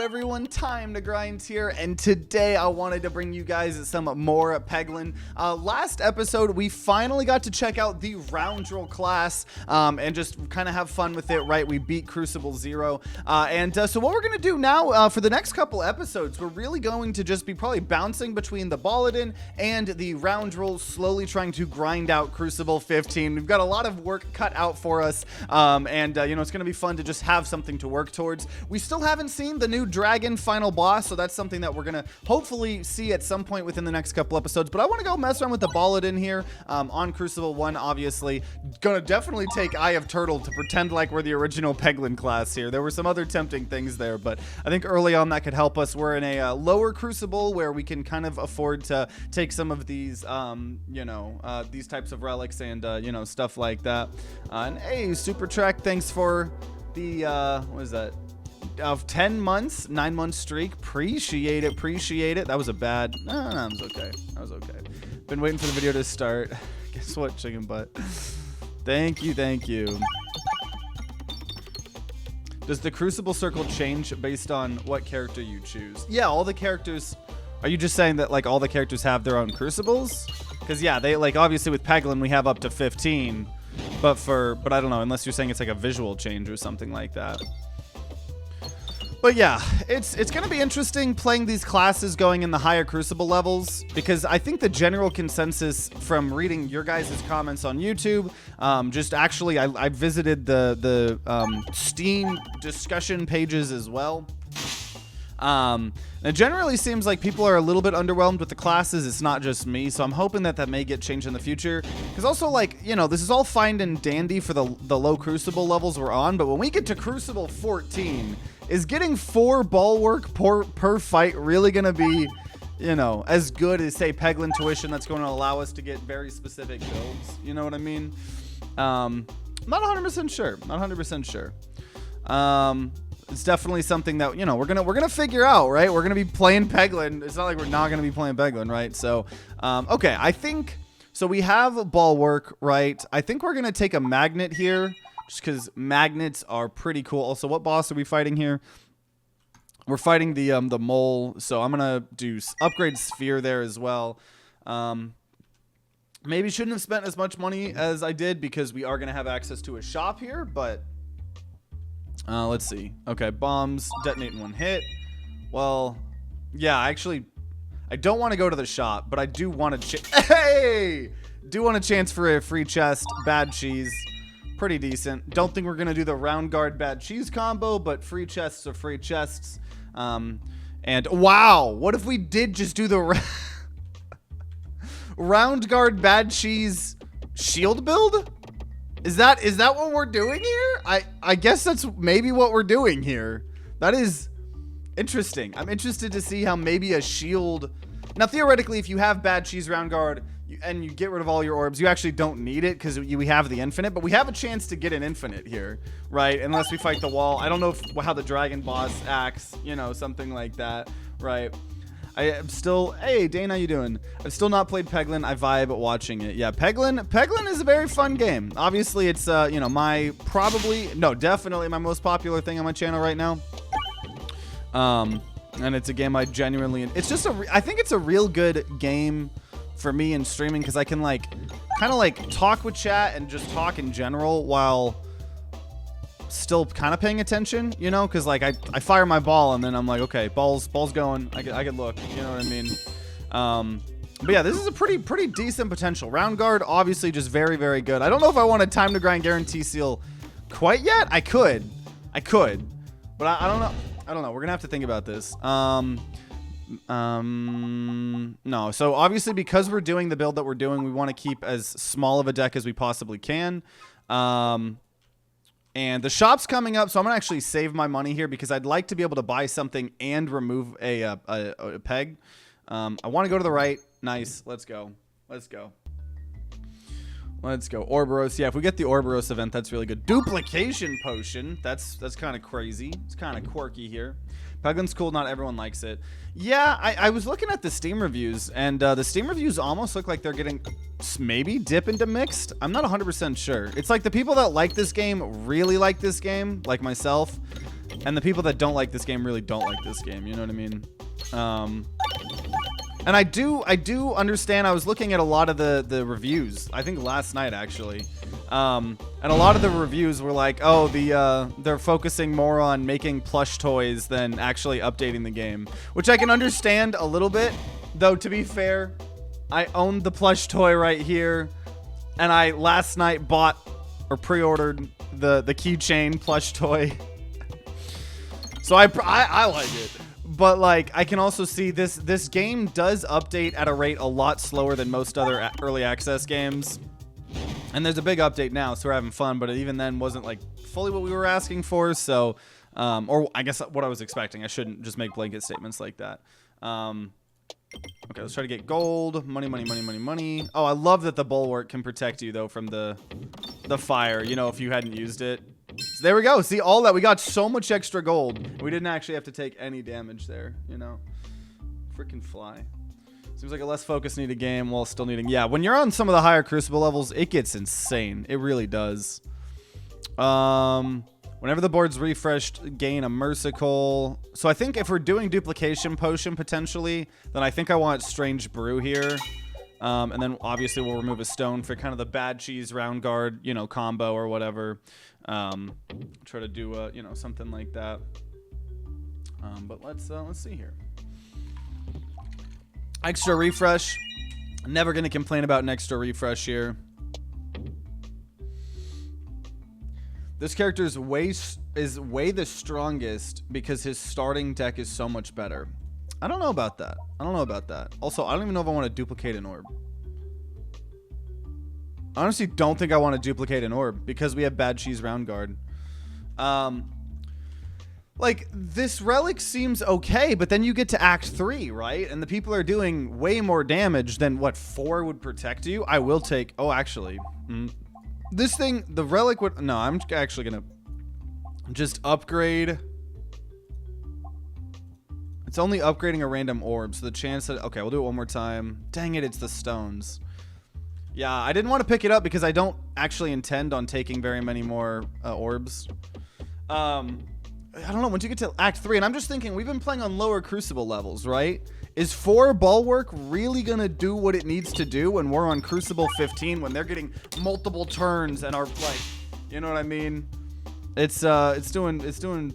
everyone, TimeToGrind here, and today I wanted to bring you guys some more Peglin. Last episode, we finally got to check out the Roundrill class, and just kind of have fun with it, right? We beat Cruciball 0, so what we're going to do now, for the next couple episodes, we're really going to just be probably bouncing between the Balladin and the Roundrill, slowly trying to grind out Cruciball 15. We've got a lot of work cut out for us, you know, it's going to be fun to just have something to work towards. We still haven't seen the new dragon final boss, so that's something that we're gonna hopefully see at some point within the next couple episodes. But I want to go mess around with the Balladin here on Cruciball 1, obviously. Gonna definitely take Eye of Turtle to pretend like we're the original Peglin class here. There were some other tempting things there, but I think early on that could help us. We're in a lower Cruciball where we can kind of afford to take some of these, you know, these types of relics and, you know, stuff like that. And hey, Super Trek, thanks for the, what is that? Of 10 months, 9 month streak. Appreciate it. That was a bad, no, it was okay. That was okay. Been waiting for the video to start. Guess what, chicken butt? Thank you. Does the Cruciball circle change based on what character you choose? Yeah, all the characters. Are you just saying that like all the characters have their own Cruciballs? Because yeah, they like obviously with Peglin we have up to 15, but I don't know, unless you're saying it's like a visual change or something like that. But yeah, it's going to be interesting playing these classes going in the higher Cruciball levels, because I think the general consensus from reading your guys' comments on YouTube, just actually I visited the Steam discussion pages as well. It generally seems like people are a little bit underwhelmed with the classes. It's not just me, so I'm hoping that that may get changed in the future. Because also, like, you know, this is all fine and dandy for the low Cruciball levels we're on, but when we get to Cruciball 14, is getting 4 bulwark per fight really going to be, you know, as good as, say, Peglin tuition that's going to allow us to get very specific builds? You know what I mean? Not 100% sure. Not 100% sure. It's definitely something that, you know, we're gonna figure out, right? We're gonna be playing Peglin. It's not like we're not gonna be playing Peglin, right? So, okay, I think so. We have a bulwark, right? I think we're gonna take a magnet here, just because magnets are pretty cool. Also, what boss are we fighting here? We're fighting the mole, so I'm gonna do upgrade sphere there as well. Maybe shouldn't have spent as much money as I did, because we are gonna have access to a shop here, but. Let's see. Okay, bombs detonate in 1 hit. Well, yeah, actually, I don't want to go to the shop, but I do want to do want a chance for a free chest. Bad cheese, pretty decent. Don't think we're gonna do the round guard bad cheese combo, but free chests are free chests. And wow, what if we did just do the round guard bad cheese shield build? Is that what we're doing here? I guess that's maybe what we're doing here. That is interesting. I'm interested to see how maybe a shield. Now, theoretically, if you have bad cheese round guard and you get rid of all your orbs, you actually don't need it because we have the infinite. But we have a chance to get an infinite here, right? Unless we fight the wall. I don't know how the dragon boss acts. You know, something like that, right? I am still, hey Dane, how you doing? I've still not played Peglin. I vibe watching it. Yeah, Peglin is a very fun game. Obviously, it's you know, definitely my most popular thing on my channel right now. And it's a game I genuinely, it's just I think it's a real good game for me in streaming, because I can like kind of like talk with chat and just talk in general while still kind of paying attention, you know, because like I fire my ball and then I'm like, okay, ball's going. I could look, you know what I mean? But yeah, this is a pretty decent potential. Round guard, obviously, just very, very good. I don't know if I want a time to grind guarantee seal quite yet. I could, but I don't know. I don't know. We're gonna have to think about this. No. So obviously, because we're doing the build that we're doing, we want to keep as small of a deck as we possibly can. And the shop's coming up, so I'm going to actually save my money here, because I'd like to be able to buy something and remove a peg. I want to go to the right. Nice. Let's go. Ouroboros. Yeah, if we get the Ouroboros event, that's really good. Duplication potion. That's kind of crazy. It's kind of quirky here. Peglin's cool. Not everyone likes it. Yeah, I was looking at the Steam reviews, and the Steam reviews almost look like they're getting maybe dip into mixed. I'm not 100% sure. It's like the people that like this game really like this game, like myself. And the people that don't like this game really don't like this game. You know what I mean? And I do understand. I was looking at a lot of the reviews. I think last night actually, and a lot of the reviews were like, "Oh, they're focusing more on making plush toys than actually updating the game," which I can understand a little bit. Though to be fair, I owned the plush toy right here, and I last night bought or pre-ordered the keychain plush toy. So I like it. But like I can also see this game does update at a rate a lot slower than most other early access games. And there's a big update now, so we're having fun, but it even then wasn't like fully what we were asking for, so or I guess what I was expecting. I shouldn't just make blanket statements like that. Okay, let's try to get gold. Money, money, money, money, money. Oh, I love that the bulwark can protect you though from the fire, you know, if you hadn't used it. So there we go. See, all that. We got so much extra gold. We didn't actually have to take any damage there, you know. Freaking fly. Seems like a less focus needed game while still needing... Yeah, when you're on some of the higher Crucible levels, it gets insane. It really does. Whenever the board's refreshed, gain a Mercicle. So I think if we're doing Duplication Potion potentially, then I think I want Strange Brew here. And then obviously we'll remove a stone for kind of the Bad Cheese Round Guard, you know, combo or whatever. Try to do you know, something like that. But let's see here. Extra refresh. Never gonna complain about an extra refresh here. This character is way the strongest because his starting deck is so much better. I don't know about that. Also, I don't even know if I want to duplicate an orb. I honestly don't think I want to duplicate an orb because we have Bad Cheese Round Guard. Like, this relic seems okay, but then you get to Act 3, right? And the people are doing way more damage than what 4 would protect you. I will take... Oh, actually. This thing, the relic would... No, I'm actually going to just upgrade... It's only upgrading a random orb, so the chance that... Okay, we'll do it one more time. Dang it, it's the stones. Yeah, I didn't want to pick it up because I don't actually intend on taking very many more orbs. I don't know, once you get to Act 3, and I'm just thinking, we've been playing on lower Crucible levels, right? Is 4 Bulwark really going to do what it needs to do when we're on Crucible 15, when they're getting multiple turns and are, like, you know what I mean? It's doing...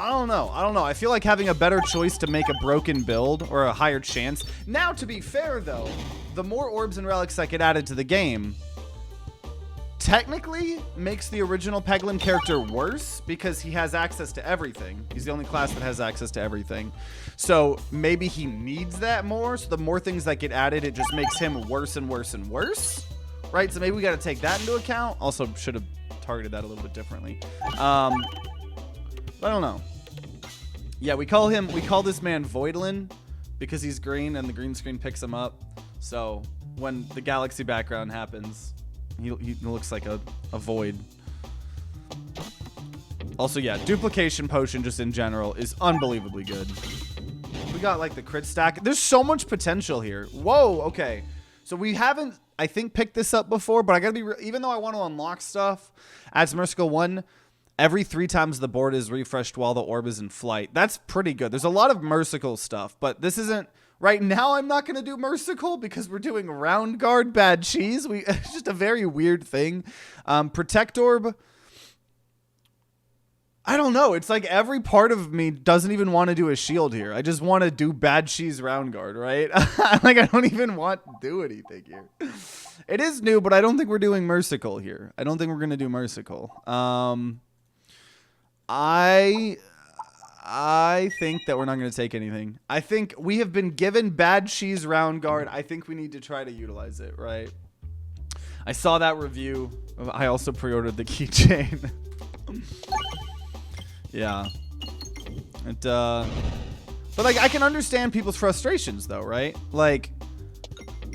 I don't know. I feel like having a better choice to make a broken build or a higher chance. Now, to be fair, though, the more orbs and relics that get added to the game technically makes the original Peglin character worse because he has access to everything. He's the only class that has access to everything. So maybe he needs that more. So the more things that get added, it just makes him worse and worse and worse. Right? So maybe we got to take that into account. Also, should have targeted that a little bit differently. I don't know. Yeah, we call this man Voidlin because he's green and the green screen picks him up. So when the galaxy background happens, he looks like a void. Also, yeah, duplication potion just in general is unbelievably good. We got like the crit stack. There's so much potential here. Whoa, okay. So we haven't, I think, picked this up before, but I gotta be, even though I want to unlock stuff, adds Mercicle 1. Every 3 times the board is refreshed while the orb is in flight. That's pretty good. There's a lot of Mercicle stuff, but this isn't... Right now, I'm not going to do Mercicle because we're doing Round Guard Bad Cheese. It's just a very weird thing. Protect Orb... I don't know. It's like every part of me doesn't even want to do a shield here. I just want to do Bad Cheese Round Guard, right? Like, I don't even want to do anything here. It is new, but I don't think we're doing Mercicle here. I don't think we're going to do Mercicle. I think that we're not going to take anything. I think we have been given Bad Cheese Round Guard. I think we need to try to utilize it, right? I saw that review. I also pre-ordered the keychain. Yeah. But like, I can understand people's frustrations though, right? Like,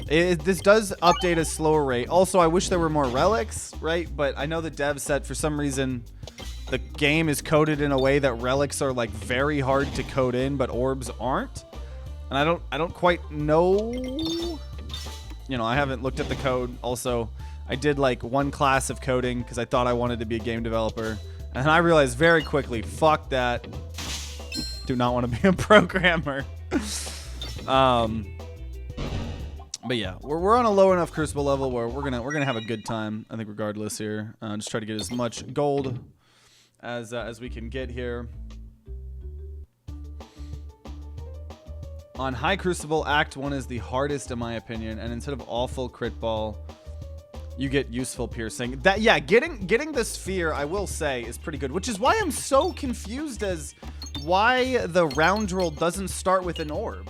this does update at a slower rate. Also, I wish there were more relics, right? But I know the dev said for some reason the game is coded in a way that relics are like very hard to code in, but orbs aren't. And I don't quite know. You know, I haven't looked at the code. Also, I did like one class of coding because I thought I wanted to be a game developer. And I realized very quickly, fuck that. Do not want to be a programmer. But yeah, we're on a low enough Crucible level where we're gonna have a good time. I think regardless here, just try to get as much gold as we can get here. On High Crucible, Act 1 is the hardest in my opinion, and instead of awful crit ball, you get useful piercing. That yeah, getting the sphere, I will say, is pretty good, which is why I'm so confused as why the round roll doesn't start with an orb.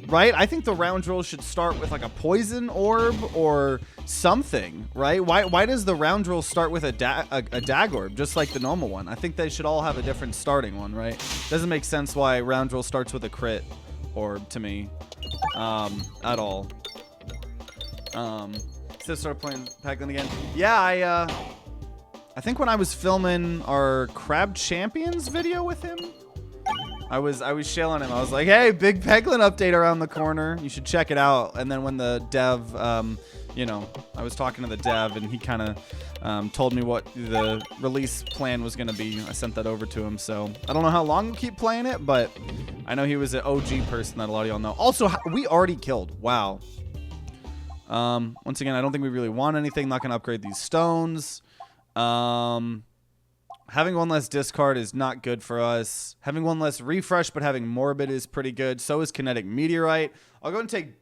Right? I think the round roll should start with like a poison orb or something, right? Why does the round roll start with a dag orb, just like the normal one? I think they should all have a different starting one, right? Doesn't make sense why round roll starts with a crit orb to me, at all. So start playing Peglin again. Yeah, I think when I was filming our Crab Champions video with him, I was shilling him. I was like, hey, big Peglin update around the corner. You should check it out. And then when the dev, you know, I was talking to the dev and he kind of told me what the release plan was going to be. I sent that over to him. So I don't know how long we'll keep playing it, but I know he was an OG person that a lot of y'all know. Also, we already killed. Wow. Once again, I don't think we really want anything. Not going to upgrade these stones. Having one less discard is not good for us. Having one less refresh, but having morbid is pretty good. So is kinetic meteorite. I'll go and take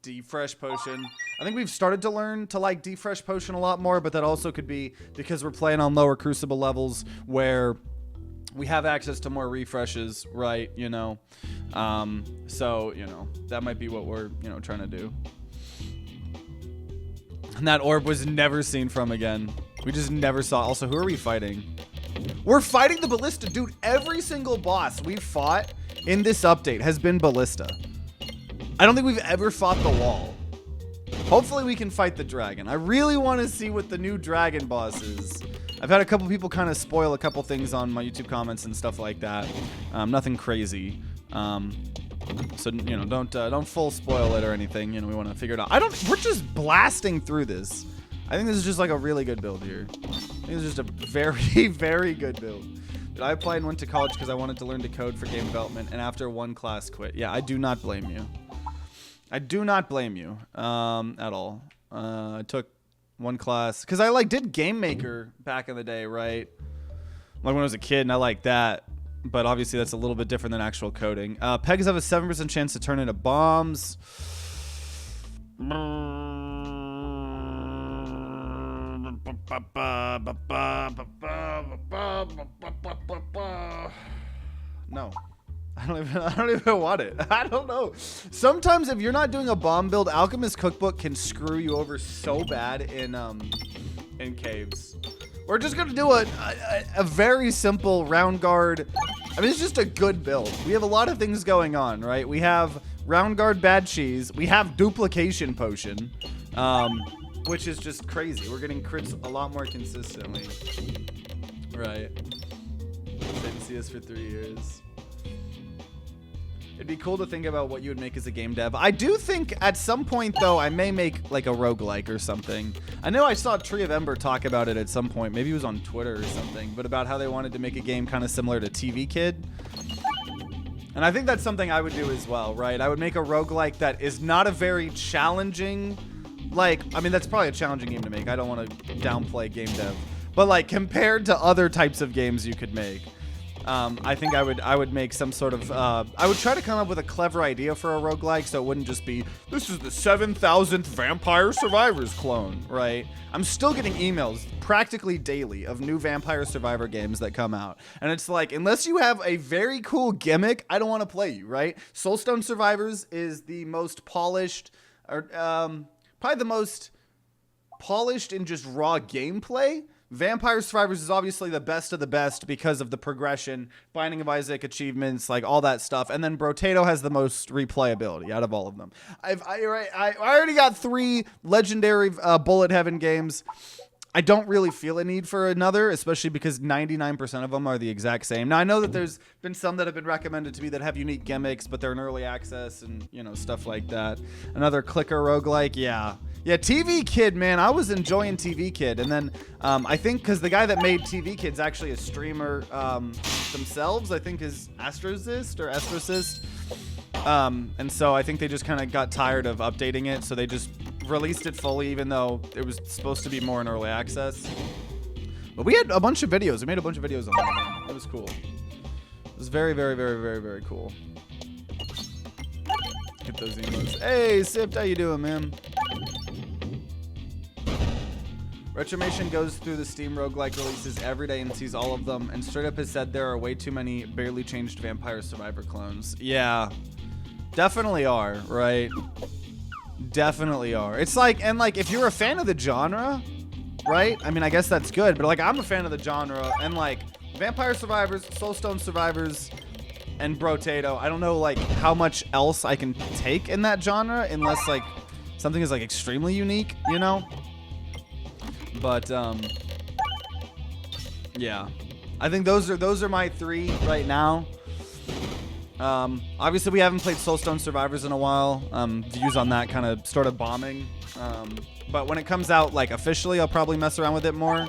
defresh potion. I think we've started to learn to like defresh potion a lot more, but that also could be because we're playing on lower crucible levels where we have access to more refreshes, right? You know, so you know that might be what we're trying to do. And that orb was never seen from again. We just never saw. Also, who are we fighting? We're fighting the Ballista. Dude, every single boss we've fought in this update has been Ballista. I don't think we've ever fought the wall. Hopefully we can fight the dragon. I really want to see what the new dragon boss is. I've had a couple people kind of spoil a couple things on my YouTube comments and stuff like that. Nothing crazy. So, you know, don't full spoil it or anything. You know, we want to figure it out. We're just blasting through this. I think this is just like a really good build here. I think this is just a very, very good build. But I applied and went to college because I wanted to learn to code for game development, and after one class quit. Yeah, I do not blame you. I do not blame you at all. I took one class because I did Game Maker back in the day, right? Like when I was a kid, and I liked that. But obviously that's a little bit different than actual coding. Pegs have a 7% chance to turn into bombs. No. I don't even want it. I don't know. Sometimes if you're not doing a bomb build, Alchemist Cookbook can screw you over so bad in caves. We're just gonna do a very simple round guard. I mean, it's just a good build. We have a lot of things going on, right? We have round guard bad cheese. We have duplication potion, which is just crazy. We're getting crits a lot more consistently, right? Didn't see us for 3 years. It'd be cool to think about what you would make as a game dev. I do think at some point, though, I may make like a roguelike or something. I know I saw Tree of Ember talk about it at some point. Maybe it was on Twitter or something, but about how they wanted to make a game kind of similar to TV Kid. And I think that's something I would do as well, right? I would make a roguelike that is not a very challenging, I mean, that's probably a challenging game to make. I don't want to downplay game dev. But like compared to other types of games you could make, I think I would make some sort of, I would try to come up with a clever idea for a roguelike so it wouldn't just be, this is the 7,000th Vampire Survivors clone, right? I'm still getting emails practically daily of new Vampire Survivor games that come out. And it's like, unless you have a very cool gimmick, I don't want to play you, right? Soulstone Survivors is the most polished, or probably the most polished in just raw gameplay. Vampire Survivors is obviously the best of the best because of the progression, Binding of Isaac achievements, like all that stuff. And then Brotato has the most replayability out of all of them. I already got 3 legendary Bullet Heaven games. I don't really feel a need for another, especially because 99% of them are the exact same. Now, I know that there's been some that have been recommended to me that have unique gimmicks, but they're in early access and, you know, stuff like that. Another clicker roguelike, yeah. Yeah, TV Kid, man, I was enjoying TV Kid, and then I think because the guy that made TV Kid's actually a streamer themselves. I think is Astrosist or Astrosist, and so I think they just kind of got tired of updating it, so they just released it fully, even though it was supposed to be more in early access. But we had a bunch of videos. We made a bunch of videos on that. It was cool. It was very, very, very, very, very cool. Get those emotes. Hey, Sipped, how you doing, man? Retromation goes through the Steam roguelike releases every day and sees all of them, and straight up has said there are way too many barely changed Vampire Survivor clones. Yeah, definitely are, right? Definitely are. It's like, and like, if you're a fan of the genre, right? I mean, I guess that's good, but like, I'm a fan of the genre, and like, Vampire Survivors, Soulstone Survivors, and Brotato, I don't know like how much else I can take in that genre unless like something is like extremely unique, you know? But yeah, I think those are my three right now. Obviously we haven't played Soulstone Survivors in a while. Views on that kind of started bombing. But when it comes out like officially, I'll probably mess around with it more.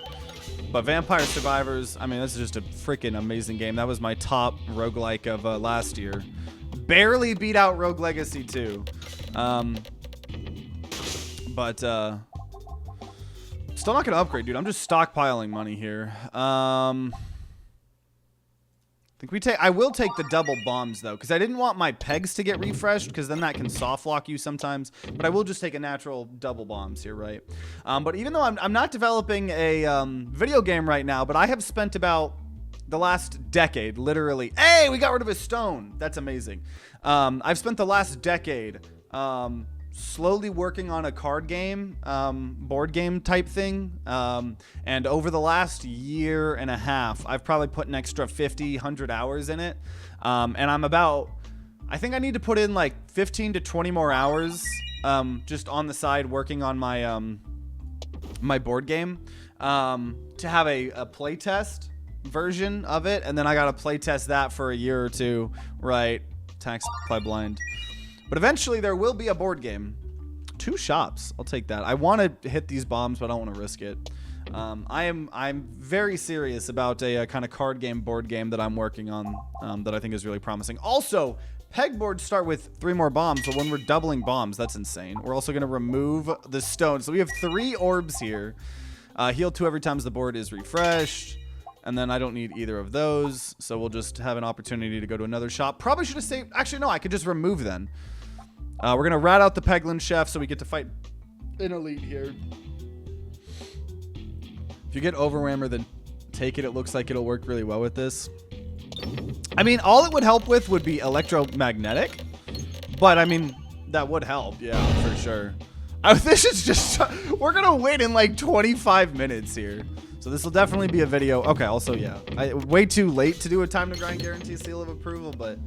But Vampire Survivors, I mean, this is just a freaking amazing game. That was my top roguelike of last year. Barely beat out Rogue Legacy 2. But still not going to upgrade, dude. I'm just stockpiling money here. I will take the double bombs, though, because I didn't want my pegs to get refreshed, because then that can soft lock you sometimes. But I will just take a natural double bombs here, right? But even though I'm not developing a video game right now, but I have spent about the last decade, literally. Hey, we got rid of a stone. That's amazing. I've spent the last decade slowly working on a card game, board game type thing. And over the last year and a half, I've probably put an extra 50, 100 hours in it. And I think I need to put in like 15 to 20 more hours, just on the side working on my, my board game, to have a play test version of it. And then I got to play test that for a year or two, right? Tax apply blind. But eventually there will be a board game. 2 shops. I'll take that. I want to hit these bombs, but I don't want to risk it. I'm very serious about a kind of card game, board game that I'm working on, that I think is really promising. Also, pegboards start with 3 more bombs, but when we're doubling bombs, that's insane. We're also going to remove the stone. So we have 3 orbs here. Heal 2 every time the board is refreshed. And then I don't need either of those. So we'll just have an opportunity to go to another shop. Probably should have saved. Actually, no, I could just remove then. We're going to rat out the Peglin chef so we get to fight an elite here. If you get Overwhammer, then take it. It looks like it'll work really well with this. I mean, all it would help with would be electromagnetic. But, I mean, that would help. Yeah, for sure. This is just... We're going to wait in like 25 minutes here. So this will definitely be a video. Okay, also, yeah. Way too late to do a time to grind guarantee seal of approval, but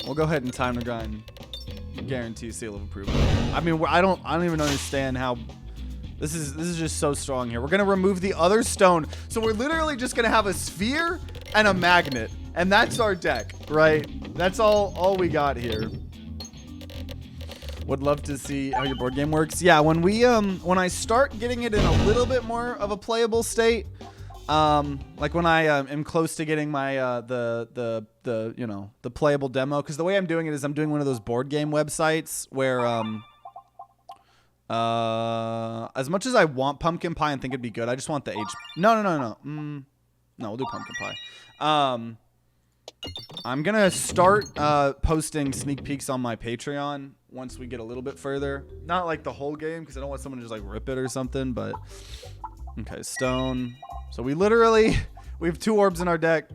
we'll go ahead and time to grind guarantee seal of approval. I mean, I don't even understand how this is just so strong here. We're gonna remove the other stone, so we're literally just gonna have a sphere and a magnet, and that's our deck, right? That's all we got here. Would love to see how your board game works. Yeah, when I start getting it in a little bit more of a playable state, like when I am close to getting my the playable demo, because the way I'm doing it is I'm doing one of those board game websites where as much as I want pumpkin pie and think it'd be good, I just want the no, we'll do pumpkin pie. I'm gonna start posting sneak peeks on my Patreon once we get a little bit further. Not like the whole game, because I don't want someone to just like rip it or something, but okay, stone. So we have 2 orbs in our deck.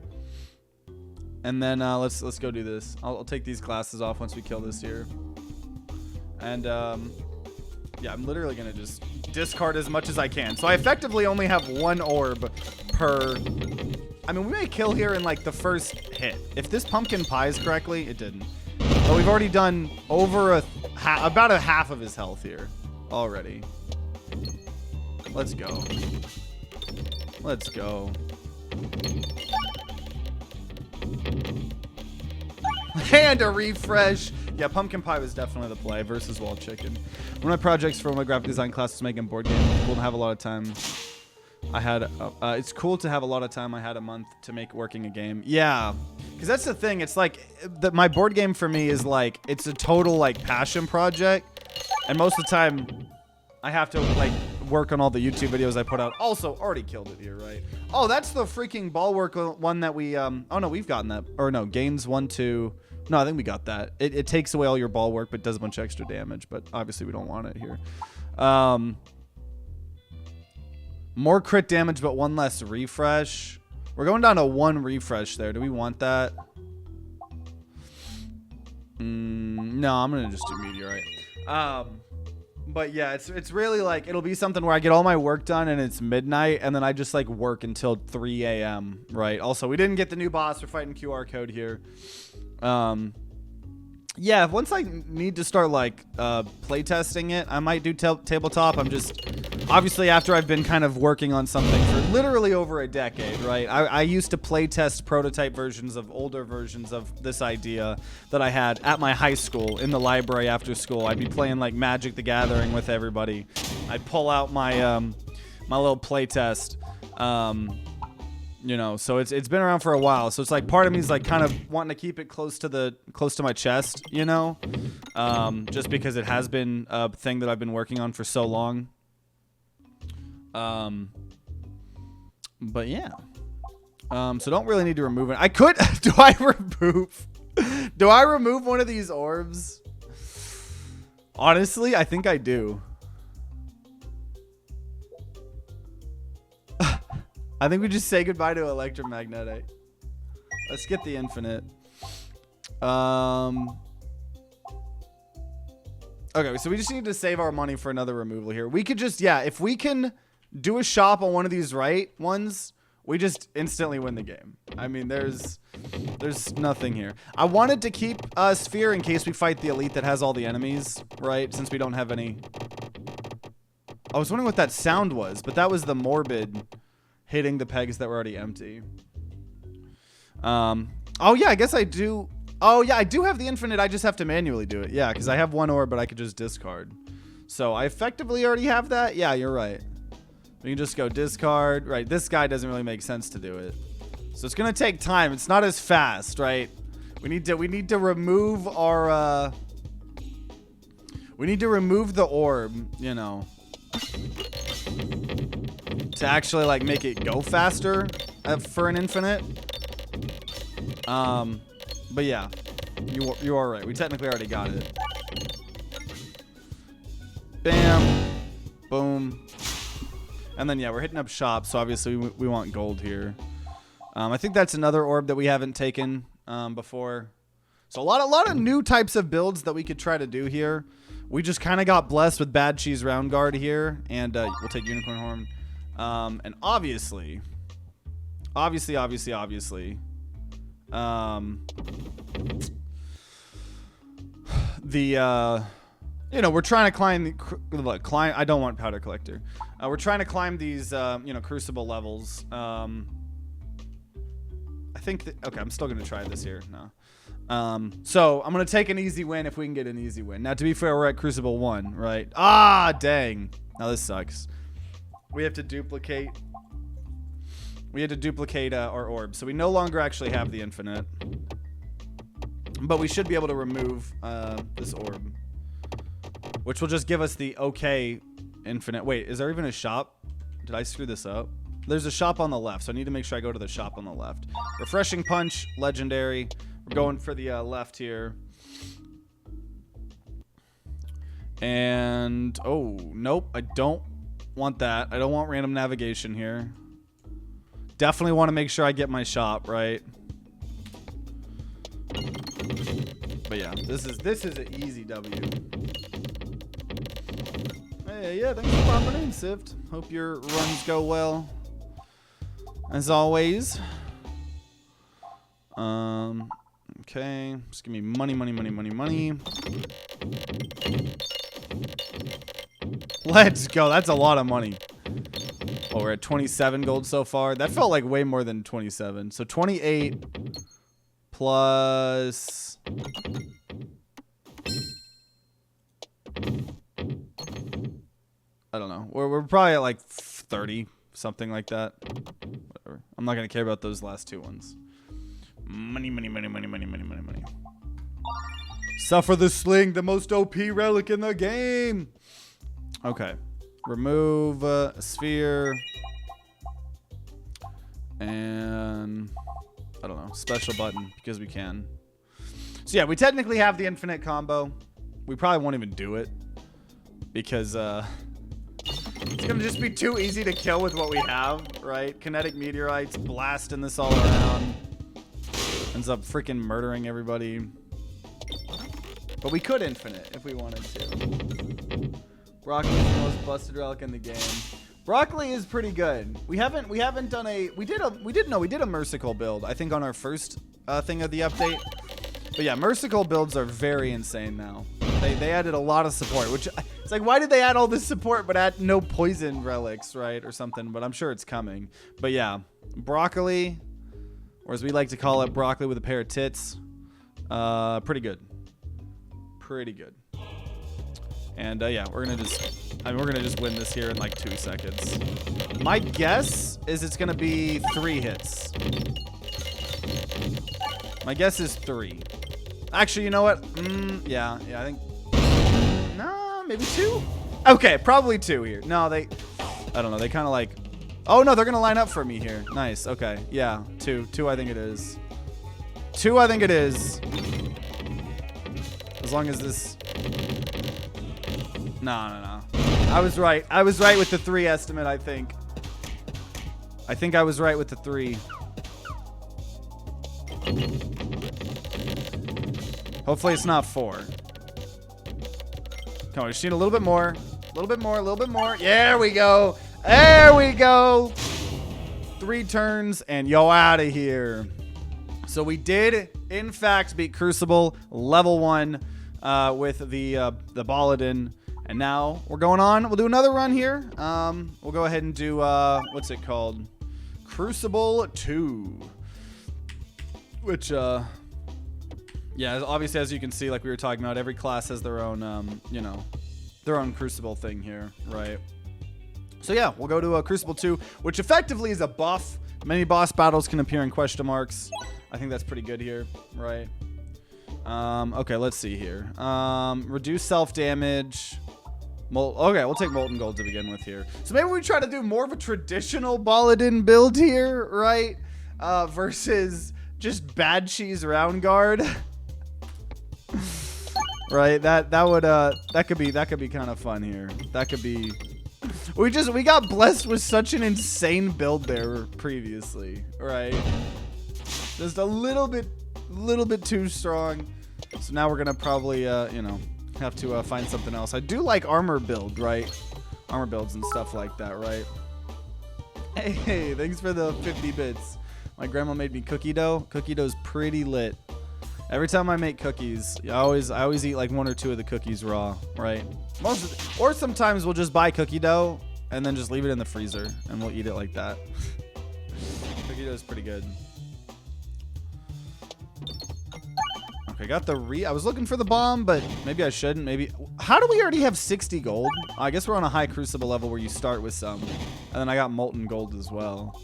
And then let's go do this. I'll take these glasses off once we kill this here. And yeah, I'm literally gonna just discard as much as I can. So I effectively only have 1 orb per. I mean, we may kill here in like the first hit. If this pumpkin pies correctly, it didn't. But we've already done over about a half of his health here already. Let's go. Let's go. And a refresh. Yeah, pumpkin pie was definitely the play versus wall chicken. One of my projects for my graphic design class was making board games. It's cool to have a lot of time. It's cool to have a lot of time. I had a month to make working a game. Yeah, because that's the thing. It's like my board game for me is like it's a total like passion project, and most of the time I have to like work on all the YouTube videos I put out. Also, already killed it here, right? Oh, that's the freaking ball work one that we oh no, we've gotten that. Or no, gains 1, 2. No, I think we got that. It takes away all your ball work, but does a bunch of extra damage. But obviously, we don't want it here. More crit damage, but 1 less refresh. We're going down to 1 refresh there. Do we want that? No, I'm gonna just do meteorite. But yeah, it's really like it'll be something where I get all my work done and it's midnight, and then I just like work until 3 a.m. Right. Also, we didn't get the new boss. We're fighting QR code here. Yeah, once I need to start like play testing it, I might do tabletop. I'm just obviously after I've been kind of working on something for literally over a decade, right? I used to play test prototype versions of older versions of this idea that I had at my high school in the library after school. I'd be playing like Magic the Gathering with everybody. I'd pull out my my little play test. You know, so it's been around for a while. So it's like part of me is like kind of wanting to keep it close to my chest, you know, just because it has been a thing that I've been working on for so long. But yeah. So don't really need to remove it. I could. Do I remove one of these orbs? Honestly, I think I do. I think we just say goodbye to electromagnetic. Let's get the infinite. Okay, so we just need to save our money for another removal here. We could just, yeah, if we can do a shop on one of these right ones, we just instantly win the game. I mean, there's nothing here. I wanted to keep Sphere in case we fight the elite that has all the enemies, right? Since we don't have any. I was wondering what that sound was, but that was the morbid hitting the pegs that were already empty. Oh yeah, I guess I do. Oh yeah, I do have the infinite. I just have to manually do it. Yeah, because I have 1 orb, but I could just discard. So I effectively already have that. Yeah, you're right. We can just go discard. Right, this guy doesn't really make sense to do it. So it's gonna take time. It's not as fast, right? We need to remove our. We need to remove the orb. You know. To actually like make it go faster for an infinite. But yeah, you are right. We technically already got it. Bam, boom, and then yeah, we're hitting up shop. So obviously we want gold here. I think that's another orb that we haven't taken before. So a lot of new types of builds that we could try to do here. We just kind of got blessed with bad cheese round guard here, and we'll take unicorn horn. And obviously, you know, we're trying to climb I don't want powder collector. We're trying to climb these, you know, crucible levels. I think that, okay, I'm still going to try this here. No. So I'm going to take an easy win if we can get an easy win. Now, to be fair, we're at Crucible 1, right? Ah, dang. Now this sucks. We have to duplicate. We had to duplicate our orb. So we no longer actually have the infinite. But we should be able to remove this orb. Which will just give us the okay infinite. Wait, is there even a shop? Did I screw this up? There's a shop on the left. So I need to make sure I go to the shop on the left. Refreshing Punch, legendary. We're going for the left here. And, oh, nope. I don't want that. I don't want random navigation here. Definitely want to make sure I get my shop, right? But yeah, this is an easy W. Hey, yeah, thanks for popping in, Sift. Hope your runs go well. As always. Okay, just give me money. Let's go. That's a lot of money. Oh, we're at 27 gold so far. That felt like way more than 27. So 28 plus I don't know. We're probably at like 30, something like that. Whatever. I'm not gonna care about those last 2 ones. Money. Suffer the Sling, the most OP relic in the game. Okay. Remove a sphere. And I don't know, special button because we can. So yeah, we technically have the infinite combo. We probably won't even do it because it's gonna just be too easy to kill with what we have, right? Kinetic meteorites blasting this all around. Ends up freaking murdering everybody. But we could infinite if we wanted to. Broccoli is the most busted relic in the game. Broccoli is pretty good. We haven't done a we did a Mercicle build, I think, on our first thing of the update. But yeah, Mercicle builds are very insane now. They added a lot of support, which it's like, why did they add all this support but add no poison relics, right, or something? But I'm sure it's coming. But yeah, Broccoli, or as we like to call it, broccoli with a pair of tits. Pretty good. Pretty good. And yeah, we're gonna just win this here in like 2 seconds. My guess is it's gonna be 3 hits. My guess is 3. Actually, you know what? Yeah, I think. No, maybe 2. Okay, probably 2 here. No, I don't know. They kind of like. Oh no, they're gonna line up for me here. Nice. Okay, yeah, 2. 2, I think it is. 2, I think it is. As long as this. No. I was right. I was right with the 3 estimate, I think. I think I was right with the 3. Hopefully it's not 4. Come on, we just need a little bit more. A little bit more, a little bit more. There we go. There we go. 3 turns and yo out of here. So we did, in fact, beat Cruciball level 1 with the Balladin. And now we're going on. We'll do another run here. We'll go ahead and do, what's it called? Cruciball 2. Which, yeah, obviously, as you can see, like we were talking about, every class has their own, you know, their own Cruciball thing here, right? So yeah, we'll go to Cruciball 2, which effectively is a buff. Many boss battles can appear in question marks. I think that's pretty good here, right? Okay, let's see here. Reduce self-damage. Okay, we'll take Molten Gold to begin with here. So maybe we try to do more of a traditional Balladin build here, right? Versus just bad cheese round guard. Right? That could be kind of fun here. That could be. We got blessed with such an insane build there previously, right? Just a little bit too strong. So now we're gonna probably you know, have to find something else. I do like armor build, right? Armor builds and stuff like that, right? Hey, thanks for the 50 bits. My grandma made me cookie dough. Cookie dough's pretty lit. Every time I make cookies, I always eat like 1 or 2 of the cookies raw, right? Or sometimes we'll just buy cookie dough and then just leave it in the freezer and we'll eat it like that. Cookie dough's pretty good. Okay, got the I was looking for the bomb, but maybe I shouldn't. Maybe. How do we already have 60 gold? I guess we're on a high Cruciball level where you start with some. And then I got Molten Gold as well.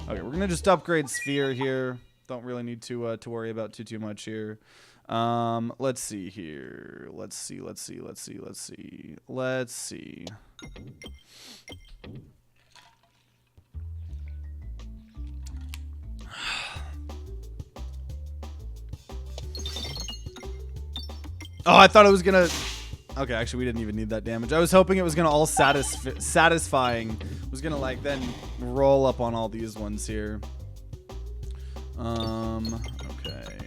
Okay, we're gonna just upgrade Sphere here. Don't really need to worry about too much here. Let's see here. Let's see. Oh, I thought it was gonna. Okay, actually, we didn't even need that damage. I was hoping it was gonna all satisfying. Was gonna like then roll up on all these ones here. Okay.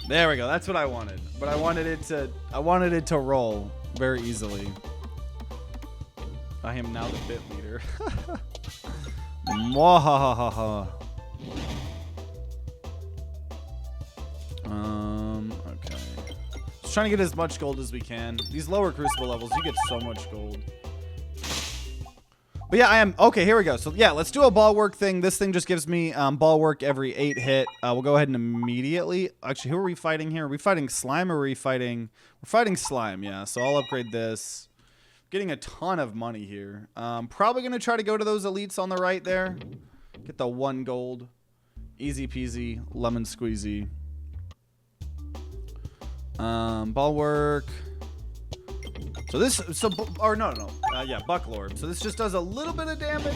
There we go. That's what I wanted. But I wanted it to roll very easily. I am now the bit leader. Mwahahaha. Okay. Just trying to get as much gold as we can. These lower Cruciball levels, you get so much gold. But yeah, I am. Okay, here we go. So yeah, let's do a ball work thing. This thing just gives me ball work every 8 hit. We'll go ahead and immediately. Actually, who are we fighting here? Are we fighting slime or are we fighting? We're fighting slime. Yeah. So I'll upgrade this. Getting a ton of money here. Probably gonna try to go to those elites on the right there. Get the 1 gold. Easy peasy, lemon squeezy. Ball work. So this, yeah, buckle orb. So this just does a little bit of damage,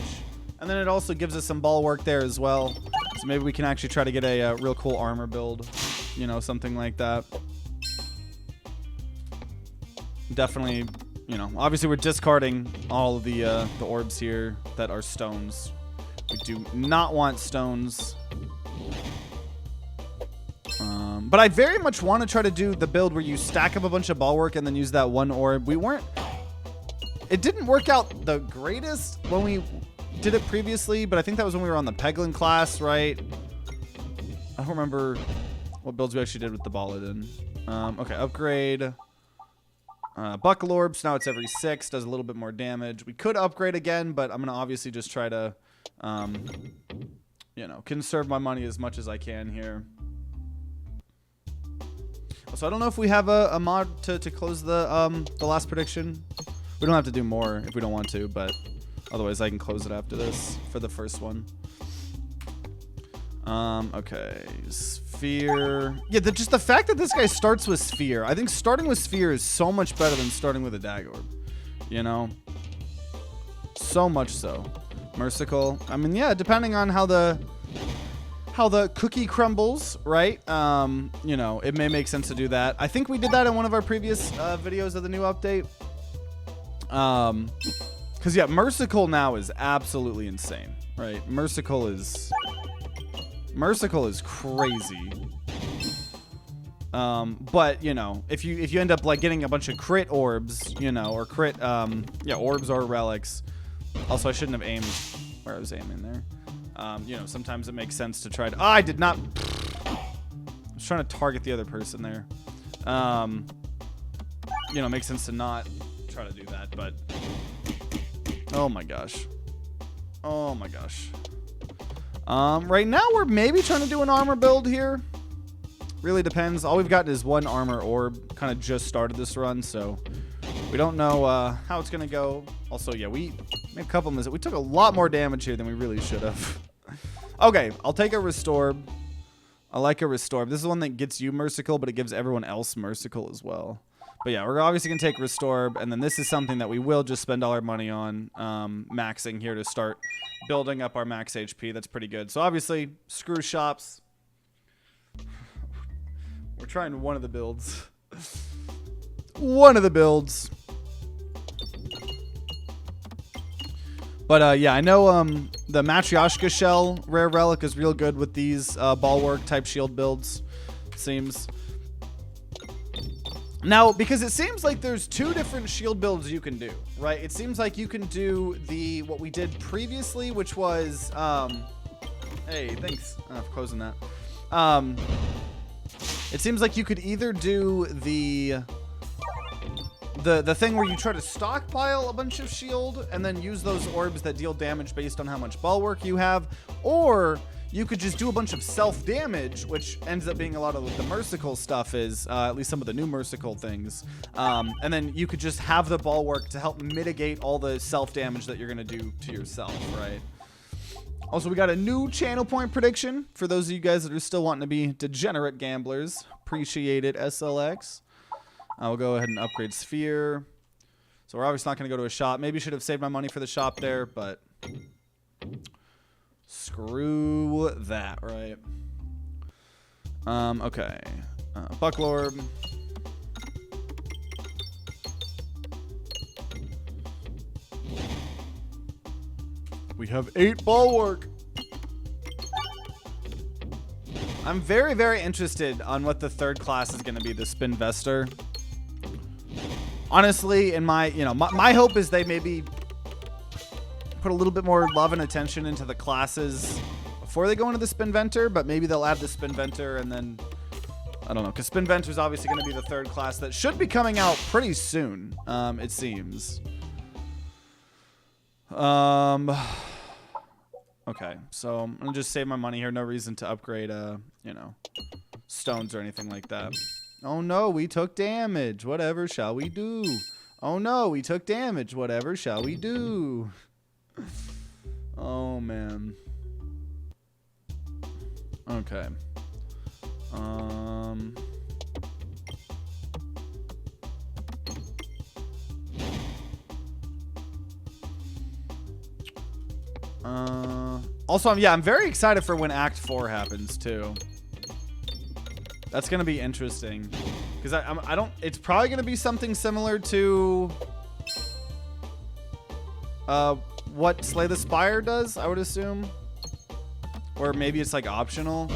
and then it also gives us some ball work there as well. So maybe we can actually try to get a real cool armor build, you know, something like that. Definitely, you know, obviously we're discarding all of the orbs here that are stones. We do not want stones. But I very much want to try to do the build where you stack up a bunch of ball work and then use that 1 orb. It didn't work out the greatest when we did it previously, but I think that was when we were on the Peglin class, right? I don't remember what builds we actually did with the Balladin. Okay, upgrade. Buckle orbs, now it's every 6, does a little bit more damage. We could upgrade again, but I'm going to obviously just try to, you know, conserve my money as much as I can here. So I don't know if we have a mod to close the last prediction. We don't have to do more if we don't want to, but otherwise I can close it after this for the first one. Okay, sphere. Yeah, just the fact that this guy starts with sphere. I think starting with sphere is so much better than starting with a dag orb. You know, so much so. Mercical. I mean, yeah, depending on how the cookie crumbles, right? You know, it may make sense to do that. I think we did that in one of our previous videos of the new update. Because yeah, Mercical now is absolutely insane, right? Mercical is crazy. But you know, if you end up like getting a bunch of crit orbs, you know, or crit yeah, orbs or relics. Also, I shouldn't have aimed where I was aiming there. You know, sometimes it makes sense to try to... Oh, I did not... I was trying to target the other person there. You know, it makes sense to not try to do that, but... Oh my gosh. Oh my gosh. Right now, we're maybe trying to do an armor build here. Really depends. All we've got is 1 armor orb. Kind of just started this run, so... We don't know how it's going to go. Also, yeah, we made a couple misses. We took a lot more damage here than we really should have. Okay, I'll take a Restore. I like a Restore. This is one that gets you Mercical, but it gives everyone else Mercical as well. But yeah, we're obviously going to take Restore, and then this is something that we will just spend all our money on maxing here to start building up our max HP. That's pretty good. So obviously, screw shops. We're trying one of the builds. One of the builds. But yeah, I know the Matryoshka shell rare relic is real good with these bulwark type shield builds, it seems. Now, because it seems like there's 2 different shield builds you can do, right? It seems like you can do what we did previously, which was hey, thanks for closing that. It seems like you could either do the thing where you try to stockpile a bunch of shield and then use those orbs that deal damage based on how much bulwark you have, or you could just do a bunch of self-damage, which ends up being a lot of what the Mercical stuff is, at least some of the new Mercical things. And then you could just have the bulwark to help mitigate all the self-damage that you're going to do to yourself, right? Also, we got a new channel point prediction for those of you guys that are still wanting to be degenerate gamblers. Appreciate it, SLX. We'll go ahead and upgrade Sphere. So we're obviously not going to go to a shop. Maybe should have saved my money for the shop there, but screw that, right? Okay. Buckle Orb. We have 8 bulwark. I'm very, very interested on what the 3rd class is going to be, the Spinvestor. Honestly, in my, my hope is they maybe put a little bit more love and attention into the classes before they go into the Spinventor, but maybe they'll add the Spinventor and then, I don't know, because Spinventor is obviously going to be the 3rd class that should be coming out pretty soon, it seems. Okay, so I'm gonna just save my money here. No reason to upgrade, you know, stones or anything like that. Oh no, we took damage. Whatever shall we do? Oh no, we took damage. Whatever shall we do? Oh man. Okay. Also, I'm very excited for when Act 4 happens too. That's gonna be interesting, because I don't. It's probably gonna be something similar to what Slay the Spire does, I would assume, or maybe it's like optional.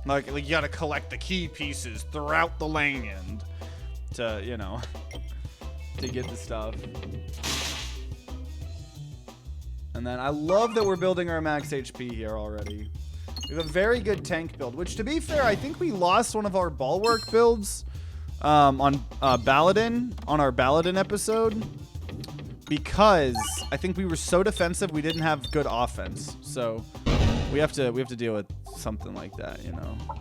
Like you gotta collect the key pieces throughout the land to, you know, to get the stuff. And then I love that we're building our max HP here already. We have a very good tank build, which, to be fair, I think we lost one of our bulwark builds on Balladin, on our Balladin episode, because I think we were so defensive we didn't have good offense. So we have to deal with something like that, you know. I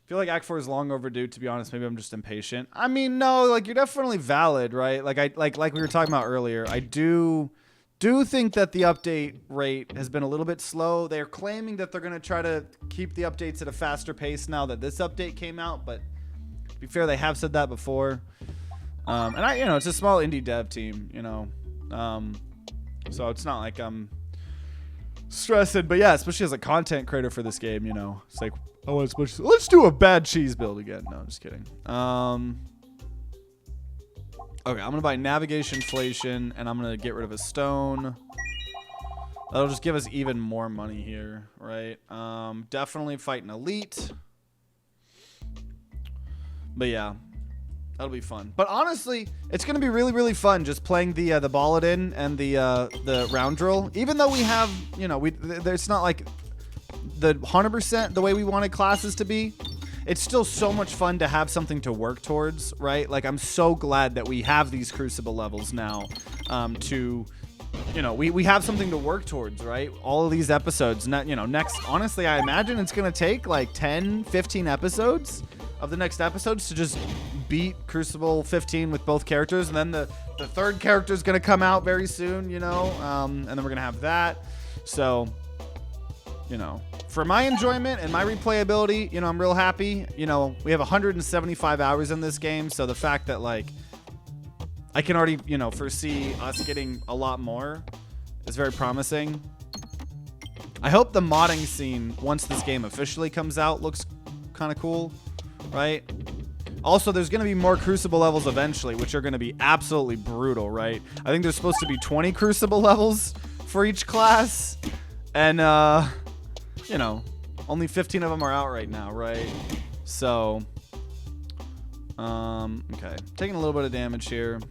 feel like Act 4 is long overdue, to be honest. Maybe I'm just impatient. I mean, no, like, you're definitely valid, right? Like we were talking about earlier. I do think that the update rate has been a little bit slow. They're claiming that they're going to try to keep the updates at a faster pace now that this update came out, but to be fair, they have said that before. And you know, it's a small indie dev team, you know. So it's not like I'm stressing, but yeah, especially as a content creator for this game, you know, it's like, oh, let's do a bad cheese build again. No, just kidding. Okay, I'm gonna buy navigation inflation, and I'm gonna get rid of a stone. That'll just give us even more money here, right? Definitely fight an elite. But yeah, that'll be fun. But honestly, it's gonna be really, really fun just playing the Balladin and the round drill. Even though we have, you know, there's not like the 100% the way we wanted classes to be. It's still so much fun to have something to work towards, right? Like, I'm so glad that we have these Crucible levels now to, you know, we have something to work towards, right? All of these episodes, you know, next, honestly, I imagine it's going to take like 10, 15 episodes of the next episodes to just beat Crucible 15 with both characters. And then the third character is going to come out very soon, you know, and then we're going to have that. So, you know, for my enjoyment and my replayability, you know, I'm real happy. You know, we have 175 hours in this game, so the fact that, like, I can already, you know, foresee us getting a lot more is very promising. I hope the modding scene, once this game officially comes out, looks kind of cool, right? Also, there's going to be more Crucible levels eventually, which are going to be absolutely brutal, right? I think there's supposed to be 20 Crucible levels for each class, and, you know, only 15 of them are out right now, right? So, okay. Taking a little bit of damage here.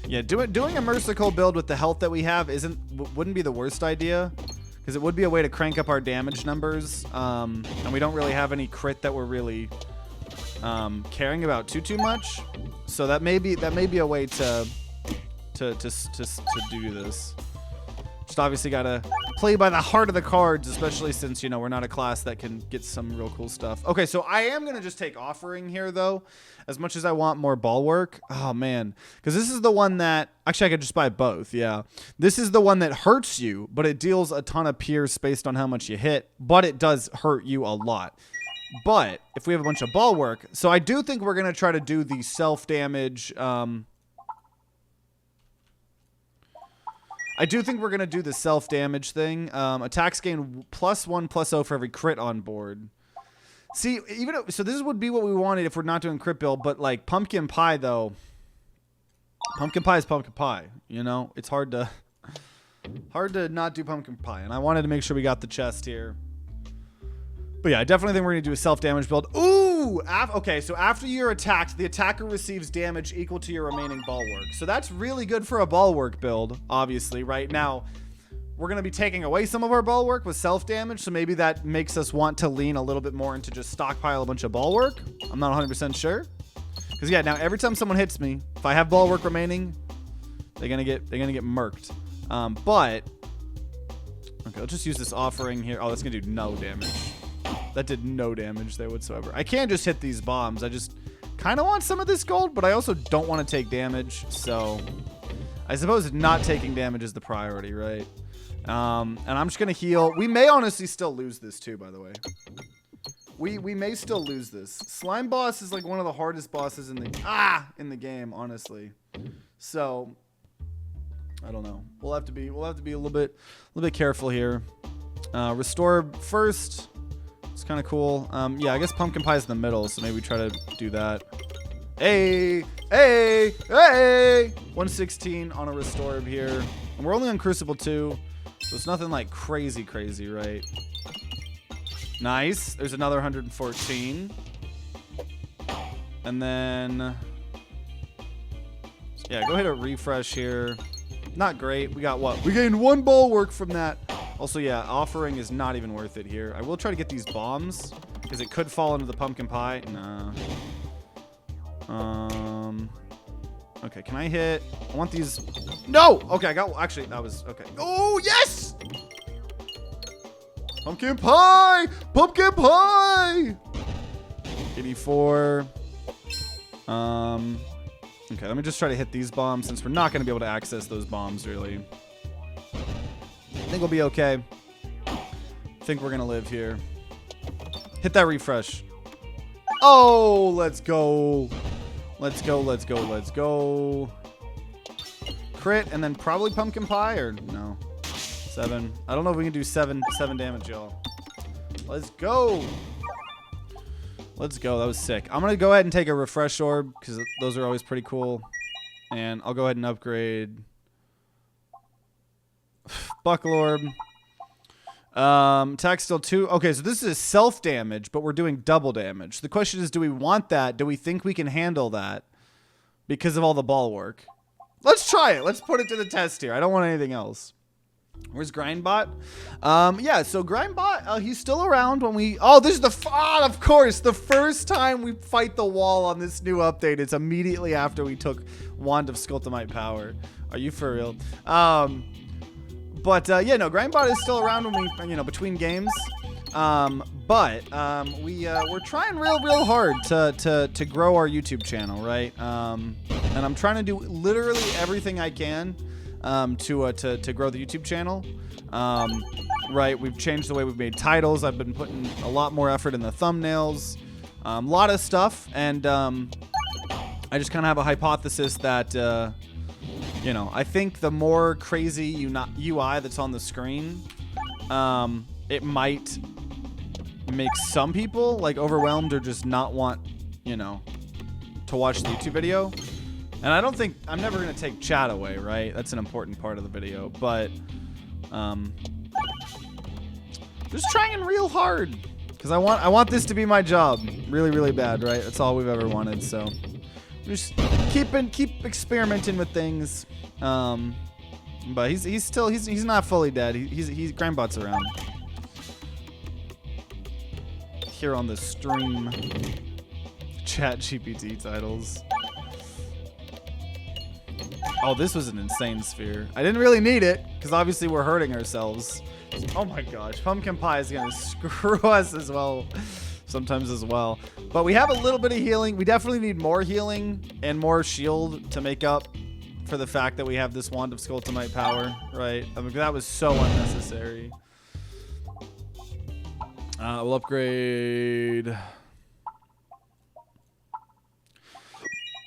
Yeah, doing a Mercicle build with the health that we have wouldn't be the worst idea, because it would be a way to crank up our damage numbers, and we don't really have any crit that we're really caring about too much. So that may be a way to do this. Just obviously gotta play by the heart of the cards, especially since, you know, we're not a class that can get some real cool stuff. Okay, so I am gonna just take Offering here, though, as much as I want more Bulwark. Oh man, because this is the one that actually I could just buy both. Yeah, this is the one that hurts you, but it deals a ton of pierce based on how much you hit, but it does hurt you a lot. But if we have a bunch of Bulwark, so I do think we're gonna try to do the self damage. I do think we're going to do the self-damage thing. Attacks gain +1/+0 for every crit on board. See, so this would be what we wanted if we're not doing crit build, but like Pumpkin Pie, though. Pumpkin Pie is Pumpkin Pie, you know? It's hard to not do Pumpkin Pie, and I wanted to make sure we got the chest here. But yeah, I definitely think we're going to do a self-damage build. Ooh! Okay, so after you're attacked, the attacker receives damage equal to your remaining Bulwark. So that's really good for a Bulwark build, obviously. Right now, we're going to be taking away some of our Bulwark with self-damage, so maybe that makes us want to lean a little bit more into just stockpile a bunch of Bulwark. I'm not 100% sure. Because yeah, now every time someone hits me, if I have bulwark remaining, they're gonna get murked. But okay, let's just use this offering here. Oh, that's gonna do no damage. That did no damage there whatsoever. I can't just hit these bombs. I just kind of want some of this gold, but I also don't want to take damage. So I suppose not taking damage is the priority, right? And I'm just gonna heal. We may honestly still lose this too, by the way. We may still lose this. Slime boss is like one of the hardest bosses in the game, honestly. So I don't know. We'll have to be a little bit careful here. Restore first. It's kind of cool. Yeah, I guess pumpkin pie is in the middle, so maybe we try to do that. Hey! 116 on a restore here. And we're only on Crucible 2, so it's nothing like crazy, right? Nice. There's another 114. And then, yeah, go ahead and refresh here. Not great. We got what? We gained 1 bulwark from that. Also, yeah, offering is not even worth it here. I will try to get these bombs because it could fall into the pumpkin pie. Nah. Okay, can I hit? I want these. No! Okay, I got. Actually, that was okay. Oh, yes! Pumpkin pie! Pumpkin pie! 84. Okay, let me just try to hit these bombs since we're not going to be able to access those bombs, really. I think we'll be okay. I think we're going to live here. Hit that refresh. Oh, let's go. Let's go. Crit and then probably pumpkin pie or no? 7. I don't know if we can do 7 damage, y'all. Let's go. That was sick. I'm going to go ahead and take a refresh orb because those are always pretty cool. And I'll go ahead and upgrade Buckle Orb. Attack still 2. Okay, so this is self damage, but we're doing double damage. The question is, do we want that? Do we think we can handle that because of all the ball work? Let's try it. Let's put it to the test here. I don't want anything else. Where's Grindbot? Yeah, so Grindbot, he's still around when we... Oh, this is of course, the first time we fight the wall on this new update. It's immediately after we took Wand of Skulltimite Power. Are you for real? Yeah, no, Grindbot is still around when we, between games. We're trying real hard to grow our YouTube channel, right? And I'm trying to do literally everything I can to grow the YouTube channel. Right, we've changed the way we've made titles. I've been putting a lot more effort in the thumbnails, a lot of stuff, and I just kind of have a hypothesis that I think the more crazy UI that's on the screen, it might make some people like overwhelmed or just not want to watch the YouTube video. And I don't think I'm never gonna take chat away, right? That's an important part of the video, but just trying real hard because I want this to be my job, really bad, right? That's all we've ever wanted. So just keep experimenting with things. But he's not fully dead. He's Grindbot's around here on the stream. Chat GPT titles. Oh, this was an insane sphere. I didn't really need it, because obviously we're hurting ourselves. Oh my gosh, pumpkin pie is going to screw us as well, sometimes as well. But we have a little bit of healing. We definitely need more healing and more shield to make up for the fact that we have this Wand of Skulltimite Power, right? I mean, that was so unnecessary. We'll upgrade...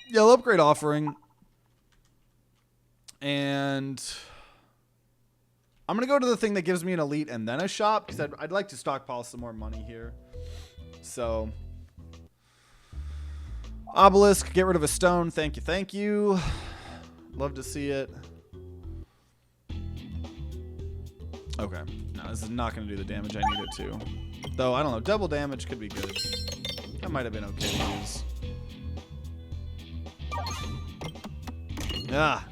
Yeah, we'll upgrade Offering. And I'm going to go to the thing that gives me an elite and then a shop because I'd like to stockpile some more money here. So, Obelisk, get rid of a stone. Thank you. Love to see it. Okay. No, this is not going to do the damage I need it to. Though, I don't know. Double damage could be good. That might have been okay to use. Ah.